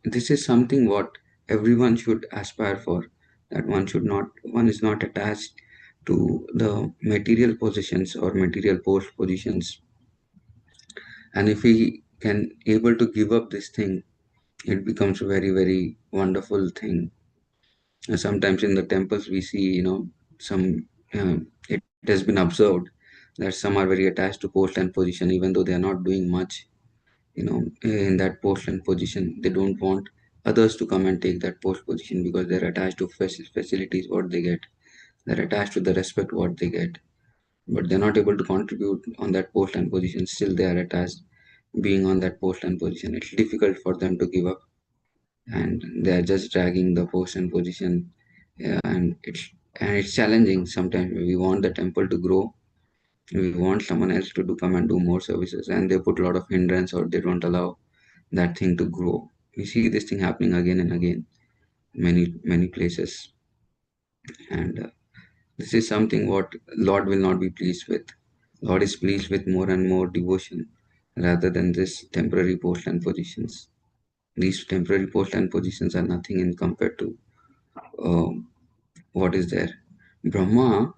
this is something what everyone should aspire for. That one is not attached to the material possessions or material post positions. And if we can able to give up this thing, it becomes a very, very wonderful thing. Sometimes in the temples we see, some it has been observed that some are very attached to post and position, even though they are not doing much. In that post and position, they don't want others to come and take that post position because they're attached to facilities what they get. They're attached to the respect what they get, but they're not able to contribute on that post and position. Still, they are attached being on that post and position. It's difficult for them to give up, and they are just dragging the post and position. Yeah, and it's challenging. Sometimes we want the temple to grow. We want someone else to come and do more services, and they put a lot of hindrance or they don't allow that thing to grow. We see this thing happening again and again, many places, and this is something what Lord will not be pleased with. Lord is pleased with more and more devotion rather than this temporary post and positions. These temporary post and positions are nothing in compared to what is there. Brahmaji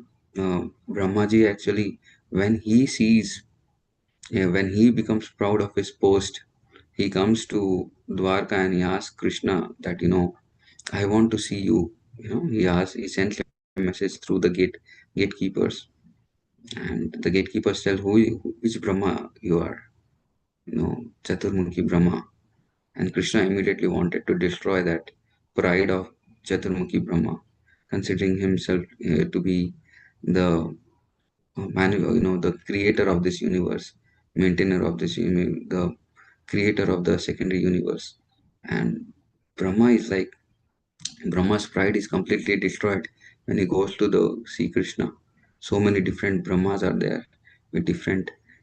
actually, when he sees, when he becomes proud of his post, he comes to Dwarka and he asks Krishna that, I want to see you. He sends a message through the gatekeepers, and the gatekeepers tell which Brahma you are, Chaturmukhi Brahma. And Krishna immediately wanted to destroy that pride of Chaturmukhi Brahma, considering himself to be the the creator of this universe, maintainer of this the creator of the secondary universe. And Brahma is like, Brahma's pride is completely destroyed when he goes to the see Krishna. So many different Brahmas are there with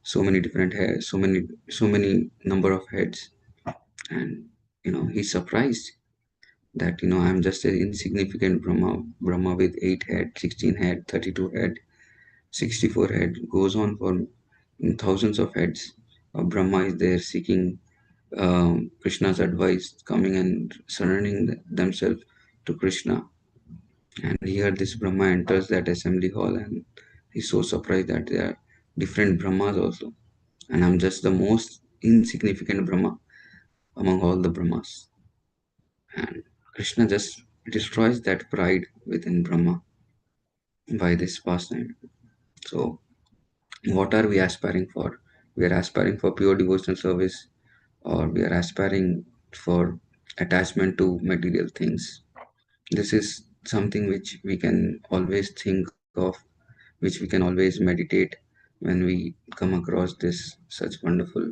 so many different hairs, so many number of heads, and he's surprised that I'm just an insignificant Brahma with 8 head, 16 head, 32 head, 64 head, goes on for thousands of heads. Brahma is there seeking Krishna's advice, coming and surrendering themselves to Krishna. And here this Brahma enters that assembly hall and he's so surprised that there are different Brahmas also. And I'm just the most insignificant Brahma among all the Brahmas. And Krishna just destroys that pride within Brahma by this pastime. So, what are we aspiring for? We are aspiring for pure devotional service, or we are aspiring for attachment to material things. This is something which we can always think of, which we can always meditate when we come across this such wonderful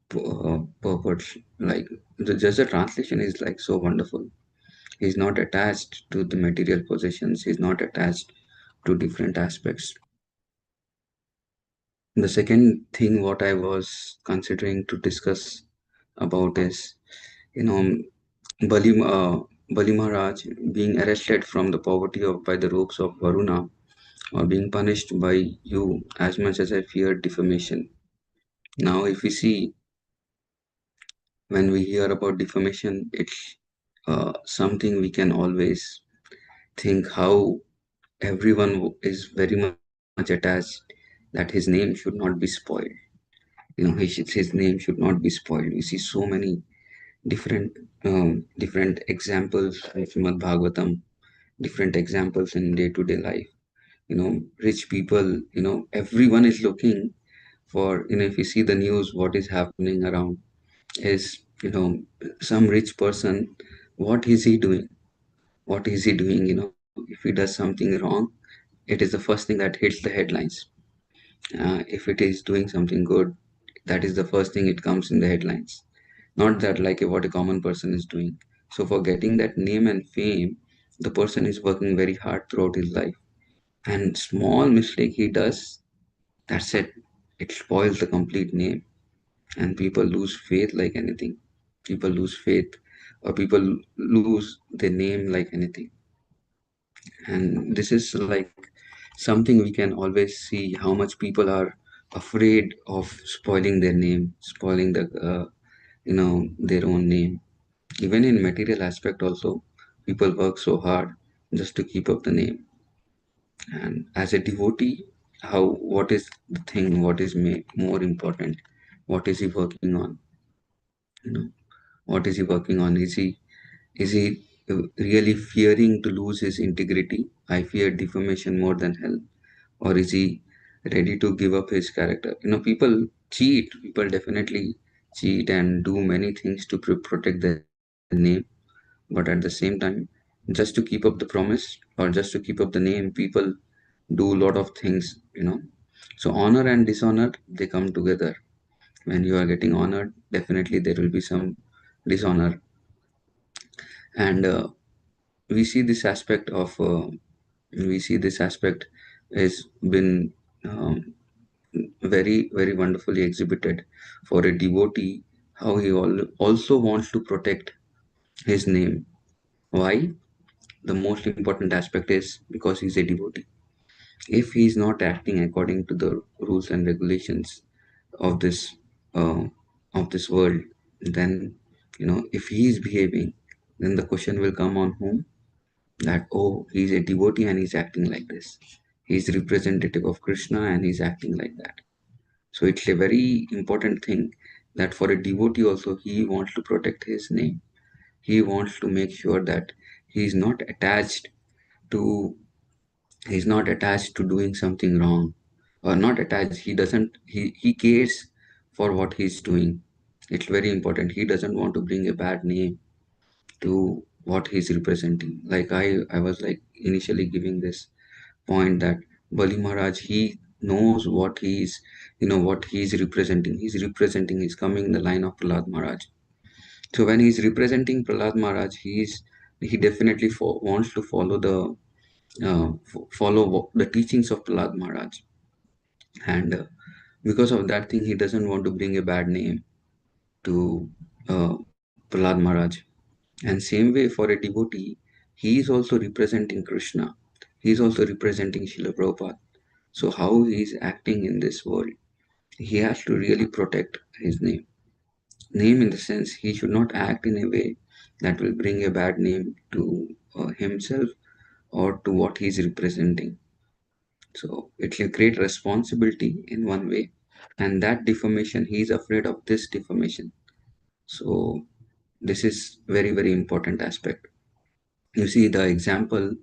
purport. Like just the translation is like so wonderful. He's not attached to the material possessions. He's not attached to different aspects. The second thing what I was considering to discuss about is, you know, Bali Maharaj being arrested from the poverty of by the ropes of Varuna, or being punished by you as much as I feared defamation. Now, if we see, when we hear about defamation, it's something we can always think how everyone is very much attached, that his name should not be spoiled. His name should not be spoiled. We see so many different examples in Srimad Bhagavatam, different examples in day-to-day life. Rich people, everyone is looking for, if you see the news, what is happening around is, some rich person, what is he doing? What is he doing? If he does something wrong, it is the first thing that hits the headlines. If it is doing something good, that is the first thing it comes in the headlines. Not that like what a common person is doing. So for getting that name and fame, the person is working very hard throughout his life. And small mistake he does, that's it. It spoils the complete name. And people lose faith like anything. People lose faith, or people lose their name like anything. And this is like something we can always see how much people are afraid of spoiling their name, spoiling their own name. Even in material aspect also, people work so hard just to keep up the name. And as a devotee, what is the thing, what is more important? What is he working on? What is he working on? Is he really fearing to lose his integrity? I fear defamation more than hell. Or is he ready to give up his character? People cheat. People definitely cheat and do many things to protect their name. But at the same time, just to keep up the promise or just to keep up the name, people do a lot of things. So honor and dishonor, they come together. When you are getting honored, definitely there will be some dishonor. And we see this aspect has been very very wonderfully exhibited for a devotee, how he also wants to protect his name. Why? The most important aspect is because he's a devotee. If he's not acting according to the rules and regulations of this uh, world, then if he is behaving, then the question will come on whom? That, oh, he's a devotee and he's acting like this. He's representative of Krishna and he's acting like that. So it's a very important thing that for a devotee also, he wants to protect his name. He wants to make sure that he's not attached to doing something wrong, or not attached. He cares for what he's doing. It's very important. He doesn't want to bring a bad name to what he's representing. Like I was like initially giving this point that Bali Maharaj, he knows what he's representing. He's coming in the line of Prahlad Maharaj. So when he's representing Prahlad Maharaj, he definitely wants to follow the teachings of Prahlad Maharaj. And because of that thing, he doesn't want to bring a bad name to Prahlad Maharaj. And same way for a devotee, he is also representing Krishna. He is also representing Srila Prabhupada. So how he is acting in this world, he has to really protect his name. Name in the sense, he should not act in a way that will bring a bad name to himself or to what he is representing. So it's a great responsibility in one way. And that defamation, he is afraid of this defamation. So this is very, very important aspect. You see, the example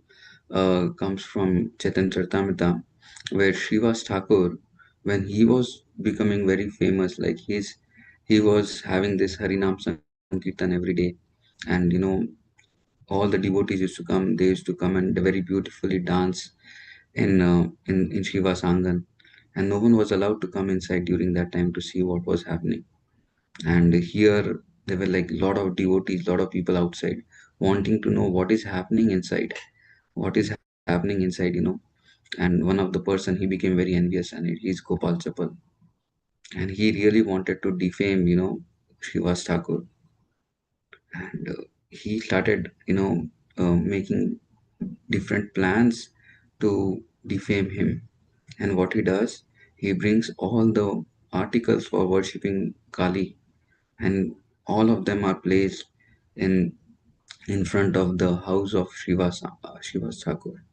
comes from Chaitanya Charitamrita, where Srivas Thakur, when he was becoming very famous, like he was having this Harinam Sankirtan every day, and all the devotees used to come. They used to come and very beautifully dance in Shiva's Angan, and no one was allowed to come inside during that time to see what was happening. And here there were like a lot of devotees, lot of people outside wanting to know what is happening inside, what is happening inside. And one of the person, he became very envious, and he's Gopal Chapal, and he really wanted to defame Srivas Thakur. And he started making different plans to defame him. And what he does, he brings all the articles for worshipping Kali, and all of them are placed in in front of the house of Srivas Thakur.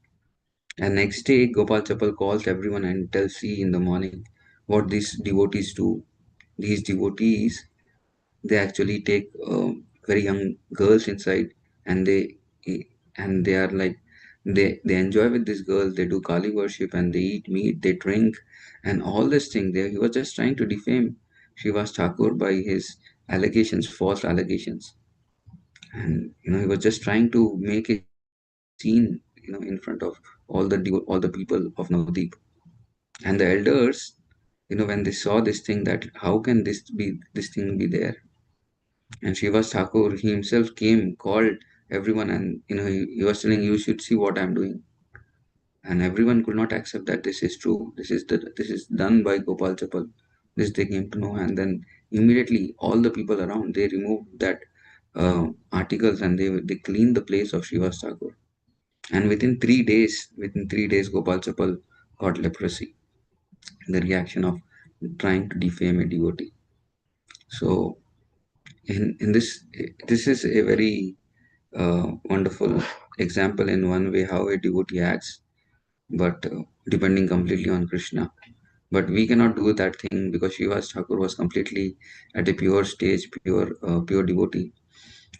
And next day, Gopal Chapal calls everyone and tells, see, in the morning, what these devotees do. These devotees, they actually take very young girls inside, and they are like, they enjoy with these girls. They do Kali worship, and they eat meat, they drink, and all this thing. There, he was just trying to defame Srivas Thakur by his allegations, false allegations. And he was just trying to make a scene in front of all the people of Navdeep. And the elders, when they saw this thing, that how can this thing be there. And Srivas Thakur, he himself came, called everyone, and he was telling, you should see what I'm doing. And everyone could not accept that this is true. This is done by Gopal Chapal. This they came to know, and then immediately all the people around, they removed that articles, and they cleaned the place of Srivas Thakur. And within 3 days, Gopal Chapal got leprosy. The reaction of trying to defame a devotee. So in this is a very wonderful example in one way how a devotee acts, but depending completely on Krishna. But we cannot do that thing, because Srivas Thakur was completely at a pure stage, pure devotee.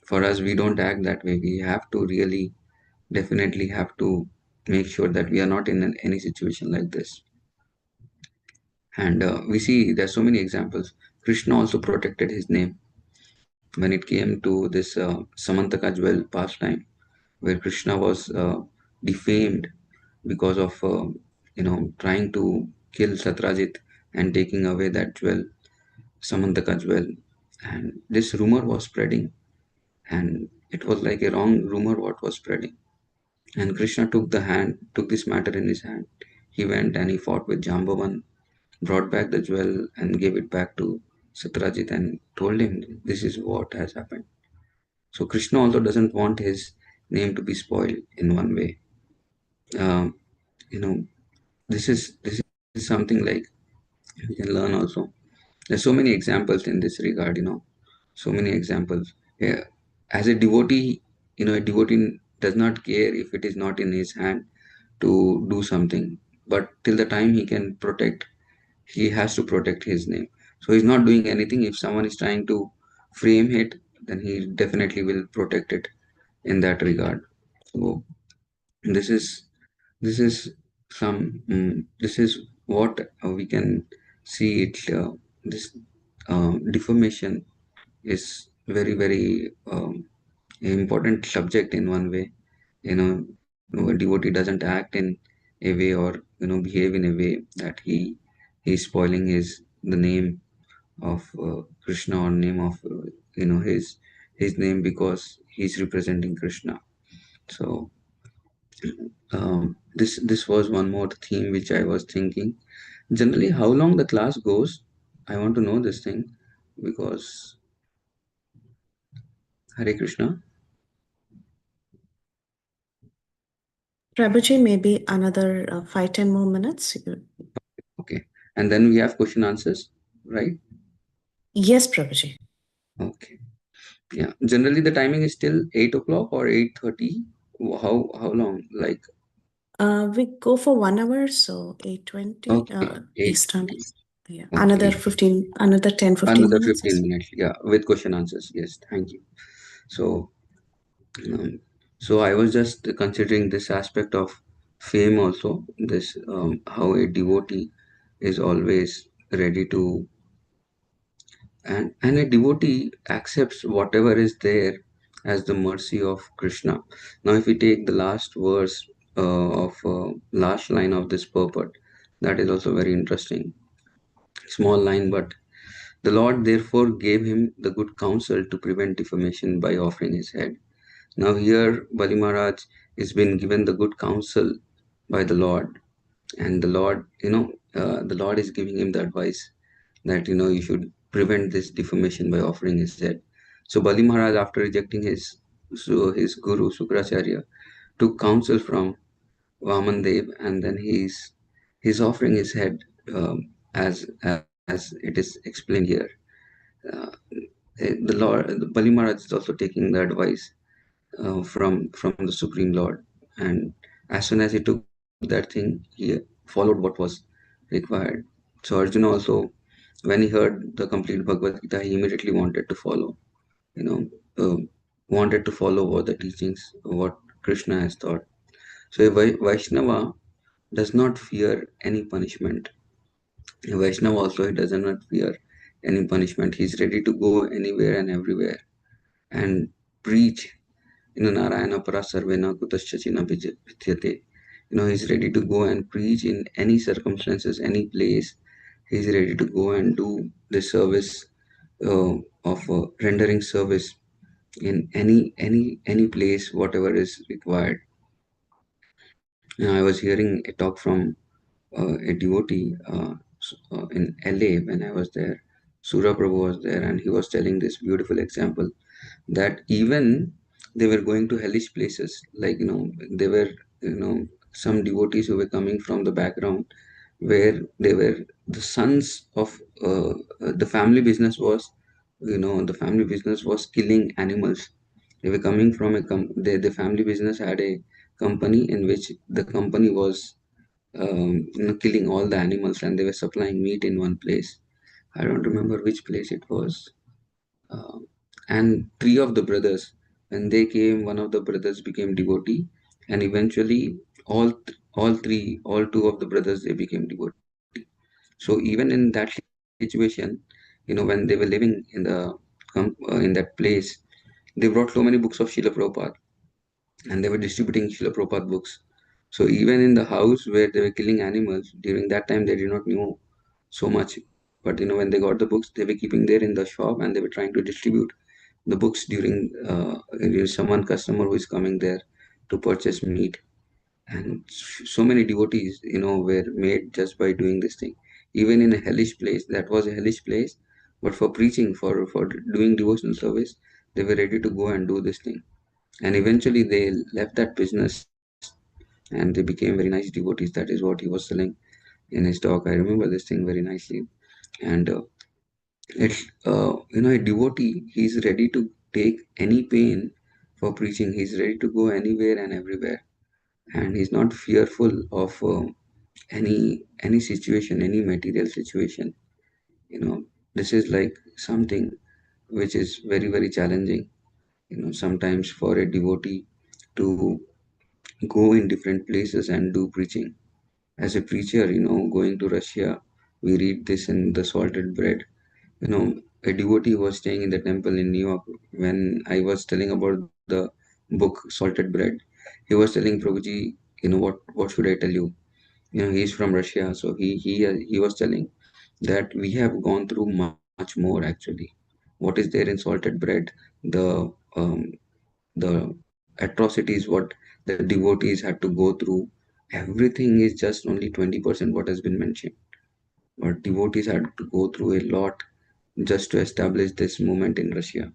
For us, we don't act that way. We have to really, definitely have to make sure that we are not in any situation like this. And we see there's so many examples. Krishna also protected his name when it came to this Samantaka jewel pastime, where Krishna was defamed because of trying to kill Satrajit and taking away that jewel, Samantaka jewel. And this rumor was spreading, and it was like a wrong rumor what was spreading. And Krishna took this matter in his hand. He went and he fought with Jambavan, brought back the jewel and gave it back to Satrajit and told him this is what has happened. So Krishna also doesn't want his name to be spoiled in one way. Um, you know, this is something like we can learn also. There's so many examples in this regard. So many examples. Yeah. As a devotee, a devotee does not care if it is not in his hand to do something, but till the time he has to protect his name. So he's not doing anything. If someone is trying to frame it, then he definitely will protect it in that regard. So this is this is what we can see it. This deformation is very, very important subject in one way. A devotee doesn't act in a way, or behave in a way that he's spoiling the name of Krishna, or name of his name, because he's representing Krishna. So this was one more theme which I was thinking. Generally, how long the class goes, I want to know this thing, because Hare Krishna. Prabhuji, maybe another 5-10 more minutes. Okay, and then we have question answers, right? Yes, Prabhuji. Okay. Yeah. Generally, the timing is still 8 o'clock or 8:30. How long? Like We go for 1 hour, so 8:20 okay, 8. Eastern. Yeah, Okay, another 8. 15, another 10, 15 Another minutes. 15 minutes. Yeah, with question answers. Yes, thank you. So, so I was just considering this aspect of fame also. This how a devotee is always ready to, and a devotee accepts whatever is there as the mercy of Krishna. Now, if we take the last verse of last line of this purport, that is also very interesting. Small line, but the Lord therefore gave him the good counsel to prevent defamation by offering his head. Now, here Bali Maharaj is been given the good counsel by the Lord, and the Lord, the Lord is giving him the advice that you should prevent this defamation by offering his head. So Bali Maharaj, after rejecting his guru Sukracharya, took counsel from Vaman Dev, and then he's offering his head, as it is explained here. Uh, the Bali Maharaj is also taking the advice from the Supreme Lord, and as soon as he took that thing, he followed what was required. So Arjuna also, when he heard the complete Bhagavad Gita, he immediately wanted to follow. You know, wanted to follow what the teachings, what Krishna has taught. So a Vaishnava does not fear any punishment. A Vaishnava also, he does not fear any punishment. He's ready to go anywhere and everywhere and preach. Narayana Parasarvena Kutaschachina Vidyate. He's ready to go and preach in any circumstances, any place. He's ready to go and do the service of rendering service in any place, whatever is required. I was hearing a talk from a devotee in LA when I was there. Surya Prabhu was there, and he was telling this beautiful example that even they were going to hellish places, like they were some devotees who were coming from the background where they were the sons of the family business was killing animals. They were coming from the family business had a company in which the company was killing all the animals, and they were supplying meat in one place. I don't remember which place it was. And three of the brothers, when they came, one of the brothers became devotee, and eventually all two of the brothers, they became devotee. So even in that situation, when they were living in that place, they brought so many books of Srila Prabhupada, and they were distributing Srila Prabhupada books. So even in the house where they were killing animals, during that time they did not know so much. But when they got the books, they were keeping there in the shop, and they were trying to distribute the books during someone customer who is coming there to purchase meat. And so many devotees were made just by doing this thing. Even in a hellish place, that was a hellish place, but for preaching, for doing devotional service, they were ready to go and do this thing. And eventually they left that business, and they became very nice devotees. That is what he was selling in his talk. I remember this thing very nicely. And it's a devotee, he's ready to take any pain for preaching. He's ready to go anywhere and everywhere, and he's not fearful of any situation, any material situation. This is like something which is very, very challenging, sometimes for a devotee to go in different places and do preaching. As a preacher, going to Russia, we read this in the salted bread. A devotee was staying in the temple in New York. When I was telling about the book Salted Bread, he was telling Prabhuji, what should I tell you? He's from Russia, so he was telling that we have gone through much more actually. What is there in salted bread? The the atrocities what the devotees had to go through. Everything is just only 20% what has been mentioned. But devotees had to go through a lot just to establish this movement in Russia.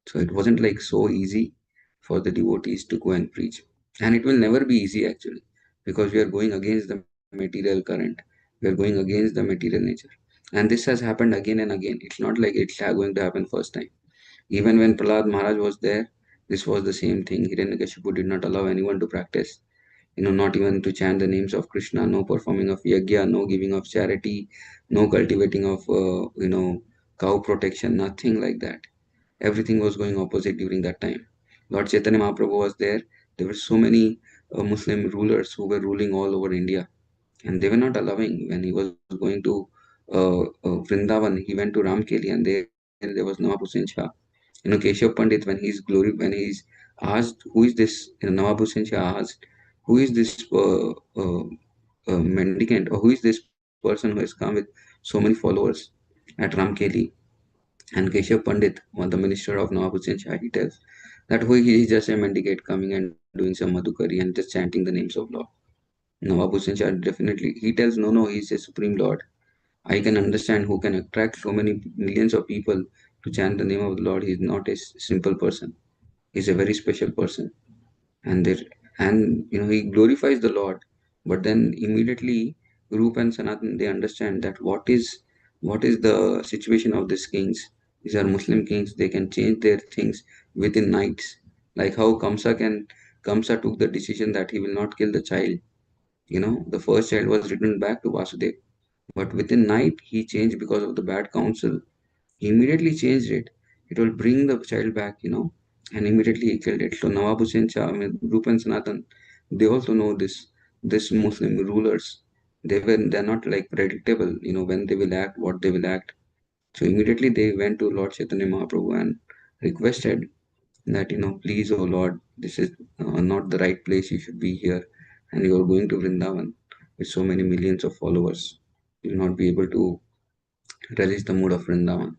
So it wasn't like so easy for the devotees to go and preach. And it will never be easy actually, because we are going against the material current. We are going against the material nature. And this has happened again and again. It's not like it's going to happen first time. Even when Prahlad Maharaj was there, this was the same thing. Hiranyakashipu did not allow anyone to practice, not even to chant the names of Krishna, no performing of yagya, no giving of charity, no cultivating of, cow protection, nothing like that. Everything was going opposite during that time. Lord Chaitanya Mahaprabhu was there. There were so many Muslim rulers who were ruling all over India, and they were not allowing. When he was going to Vrindavan, he went to Ramkeli, and there was Nawab Hussain Shah. He Keshav Pandit, when he's asked, who is this? Nawab Hussain Shah asked, who is this mendicant, or who is this person who has come with so many followers at Ramkeli? And Keshav Pandit, the minister of Nawab Hussain Shah, he tells that he is just a mendicant coming and doing some madhukari and just chanting the names of Lord. Nawab Hussain Shah definitely, he tells, no, he is a supreme Lord. I can understand who can attract so many millions of people to chant the name of the Lord. He is not a simple person. He is a very special person, and there, and he glorifies the Lord. But then immediately, Rupa and Sanatan, they understand that what is the situation of these kings. These are Muslim kings. They can change their things within nights. Like how Kamsa took the decision that he will not kill the child. The first child was returned back to Vasudev, but within night he changed because of the bad counsel. He immediately changed it. It will bring the child back, and immediately he killed it. So Nawab Hussain Shah, Rupa and Sanatan, they also know this Muslim rulers. They're not like predictable, when they will act, what they will act. So immediately they went to Lord Chaitanya Mahaprabhu and requested that, please, oh Lord, this is not the right place. You should be here, and you are going to Vrindavan with so many millions of followers. You will not be able to relish the mood of Vrindavan.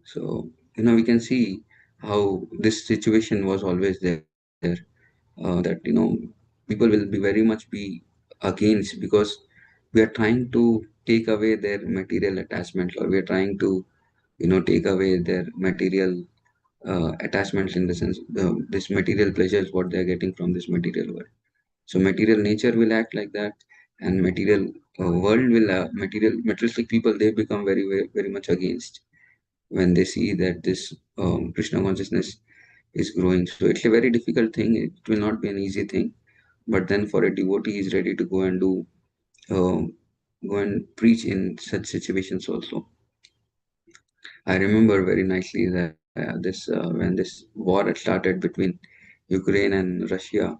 So, we can see how this situation was always there. That people will be very much be against, because we are trying to take away their material attachment, or we are trying to take away their material attachments, in the sense this material pleasures what they are getting from this material world. So material nature will act like that, and material world will materialistic people, they become very, very, very much against when they see that this Krishna consciousness is growing. So it's a very difficult thing. It will not be an easy thing. But then for a devotee, is ready to uh, go and preach in such situations also. I remember very nicely that when this war had started between Ukraine and Russia,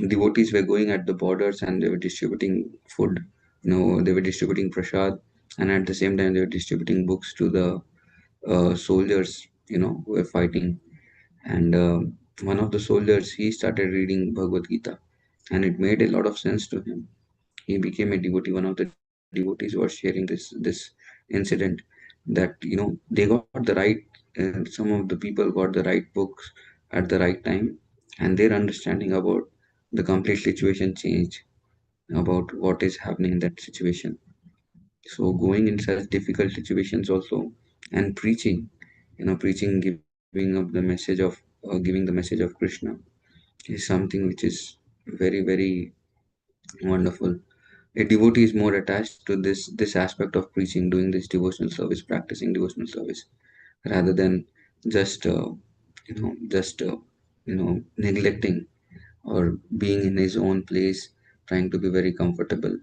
devotees were going at the borders and they were distributing food. They were distributing prasad, and at the same time they were distributing books to the soldiers, who were fighting. And one of the soldiers, he started reading Bhagavad Gita, and it made a lot of sense to him. He became a devotee. One of the devotees was sharing this incident, that they got the right, some of the people got the right books at the right time, and their understanding about the complete situation changed, about what is happening in that situation. So going in such difficult situations also, and preaching, giving up the message of giving the message of Krishna, is something which is very, very wonderful. A devotee is more attached to this aspect of preaching, doing this devotional service, practicing devotional service, rather than just neglecting or being in his own place, trying to be very comfortable.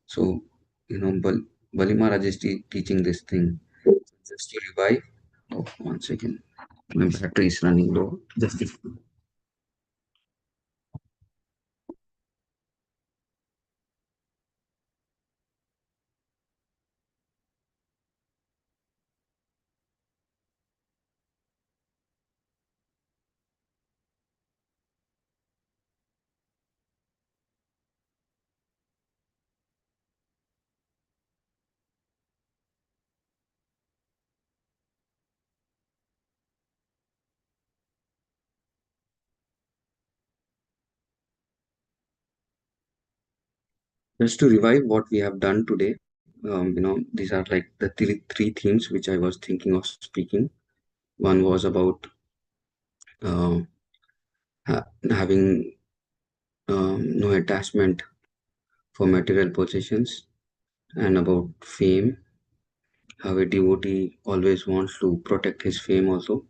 So, Bali Maharaj is teaching this thing. Just to revive. Oh, 1 second. My battery is running low. Just to revive what we have done today. These are like the three themes which I was thinking of speaking. One was about uh, having no attachment for material possessions, and about fame, how a devotee always wants to protect his fame also,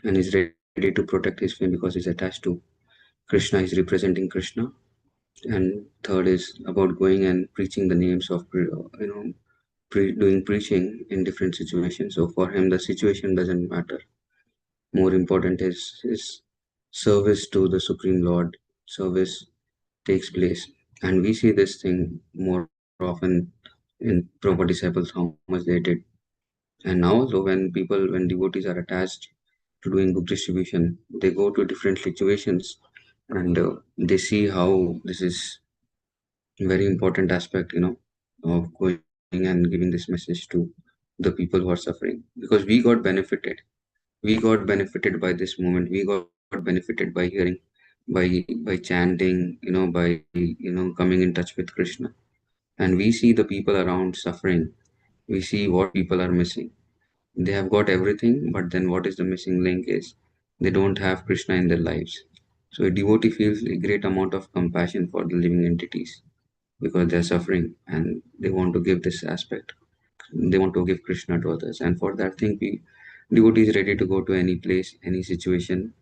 and is ready to protect his fame because he's attached to Krishna, is representing Krishna. And third is about going and preaching the names of, doing preaching in different situations. So for him, the situation doesn't matter. More important is his service to the Supreme Lord. Service takes place. And we see this thing more often in Prabhupada disciples, how much they did. And now also when devotees are attached to doing book distribution. They go to different situations and they see how this is very important aspect, of going and giving this message to the people who are suffering, because we got benefited. We got benefited by this moment. We got benefited by hearing, by chanting, coming in touch with Krishna. And we see the people around suffering. We see what people are missing. They have got everything, but then what is the missing link is they don't have Krishna in their lives. So a devotee feels a great amount of compassion for the living entities because they are suffering and they want to give this aspect. They want to give Krishna to others, and for that thing, devotee is ready to go to any place, any situation,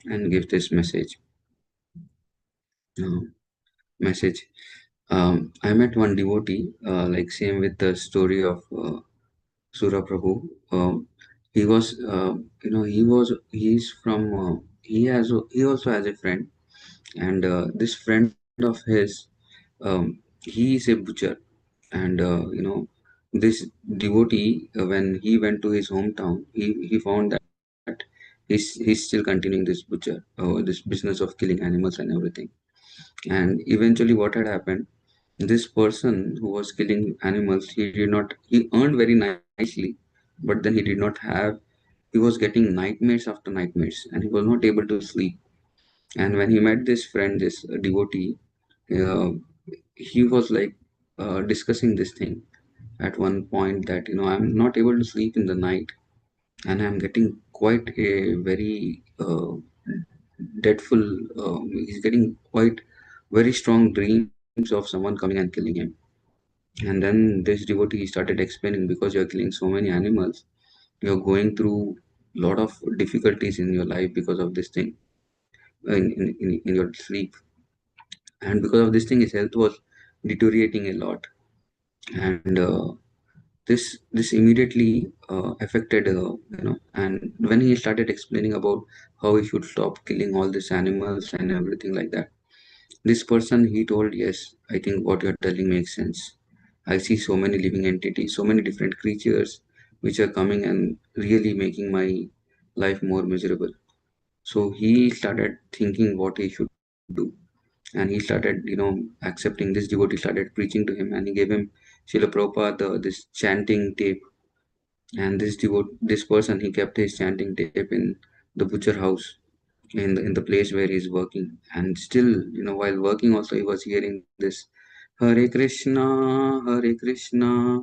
and give this message. Uh, message. I met one devotee, like same with the story of Sura Prabhu. He was, he's from, he also has a friend, and this friend of his, he is a butcher, and this devotee, when he went to his hometown, he found that he's still continuing this butcher, this business of killing animals and everything. And eventually, what had happened? This person who was killing animals, he earned very nicely, but then he did not have, he was getting nightmares after nightmares, and he was not able to sleep. And when he met this friend, this devotee, uh, he was like discussing this thing at one point that, I'm not able to sleep in the night, and I'm getting quite a very dreadful, he's getting quite very strong dreams of someone coming and killing him. And then this devotee started explaining, because you're killing so many animals, you're going through a lot of difficulties in your life because of this thing, in your sleep. And because of this thing, his health was deteriorating a lot. And this immediately affected, and when he started explaining about how he should stop killing all these animals and everything like that, this person, he told, yes, I think what you're telling makes sense. I see so many living entities, so many different creatures which are coming and really making my life more miserable. So he started thinking what he should do. And he started, accepting. This devotee started preaching to him, and he gave him Srila Prabhupada this chanting tape. And this person, he kept his chanting tape in the butcher house, in the place where he's working. And still, while working also, he was hearing this Hare Krishna, Hare Krishna,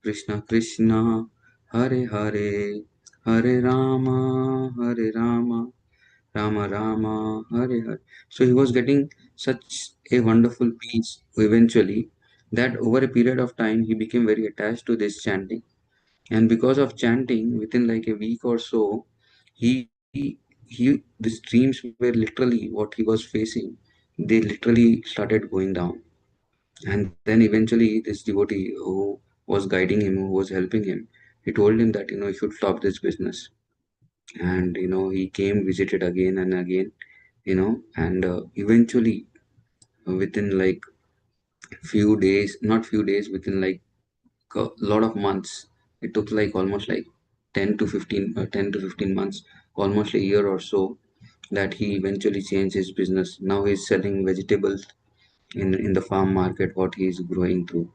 Krishna Krishna, Hare Hare, Hare Rama, Hare Rama, Rama Rama, Hare Hare. So he was getting such a wonderful peace eventually, that over a period of time he became very attached to this chanting. And because of chanting, within like a week or so, he these dreams were literally what he was facing. They literally started going down. And then eventually, this devotee who was guiding him, who was helping him, he told him that, he should stop this business. And he came, visited again and again, and eventually, within like few days, not few days, within like a lot of months, it took like almost like 10 to 15 months, almost a year or so, that he eventually changed his business. Now he's selling vegetables in the farm market, what he is growing through.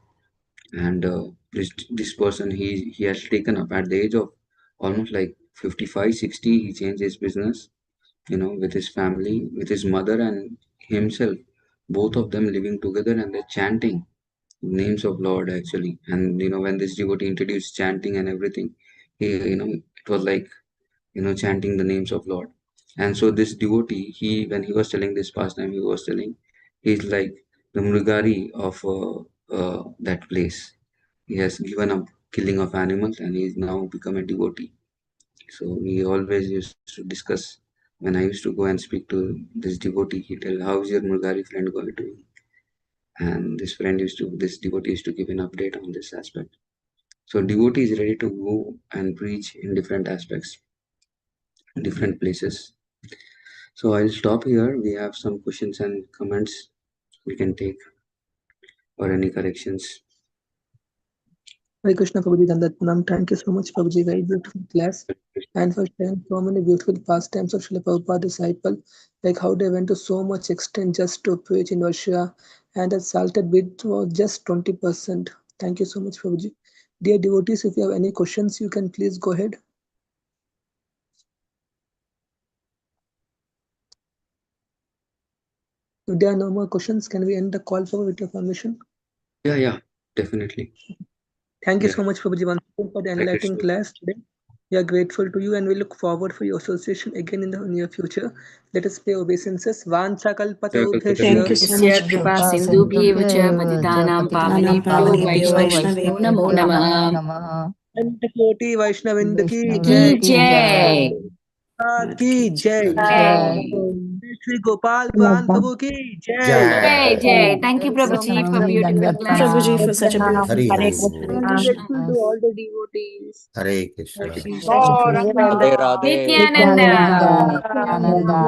And this person, he has taken up at the age of almost like 55, 60. He changed his business, with his family, with his mother and himself, both of them living together, and they're chanting names of Lord actually. And when this devotee introduced chanting and everything, he, it was like, chanting the names of Lord. And so this devotee, when he was telling this pastime, he was telling, he's like the Mrigari of that place. He has given up killing of animals, and he's now become a devotee. So we always used to discuss, when I used to go and speak to this devotee, he tell, how's your Mrigari friend going doing? And this devotee used to give an update on this aspect. So devotee is ready to go and preach in different aspects, different places. So I'll stop here. We have some questions and comments we can take, or any corrections. Hare Krishna, Prabhuji Dandatnam. Thank you so much, Prabhuji. Very beautiful class. and for sharing so many beautiful pastimes of Srila Prabhupada disciple, like how they went to so much extent just to preach in Russia, and that salted bit was just 20%. Thank you so much, Prabhuji. Dear devotees, if you have any questions, you can please go ahead. If there are no more questions, can we end the call for with your permission? Yeah, definitely. Thank you Yeah. so much, Prabhuji, once again for the Hare enlightening Krishna. class today. We are grateful to you and we look forward for your association again in the near future. Let us pay obeisances. Vancha kalpatarubhyascha Thank you so Yasya much. kripa Kripa sindhubhyev cha sindhubhyev cha patitanam Nanam pavanebhyo pavanebhyo patitanam vaishnavebhyo namo vaishnavebhyo vaishnavebhyo namah. namo namo namah. Antakoti Vaishnavind ki Vaishnav jai. Ki ki jai. jai. Prabhupada ki jai. Jai. Shri Gopal Pran Prabhu ki jai. Jai, jai. Thank you, Thank you so Prabhuji, much, for Pranam Prabhuji. beautiful Dandavat class. Prabhuji Pranam. for such a beautiful Hare class. Krishna. And grateful to all the devotees. Hare Krishna. Krishna Radhe Krishna. Radhe. Nityananda. Nityananda.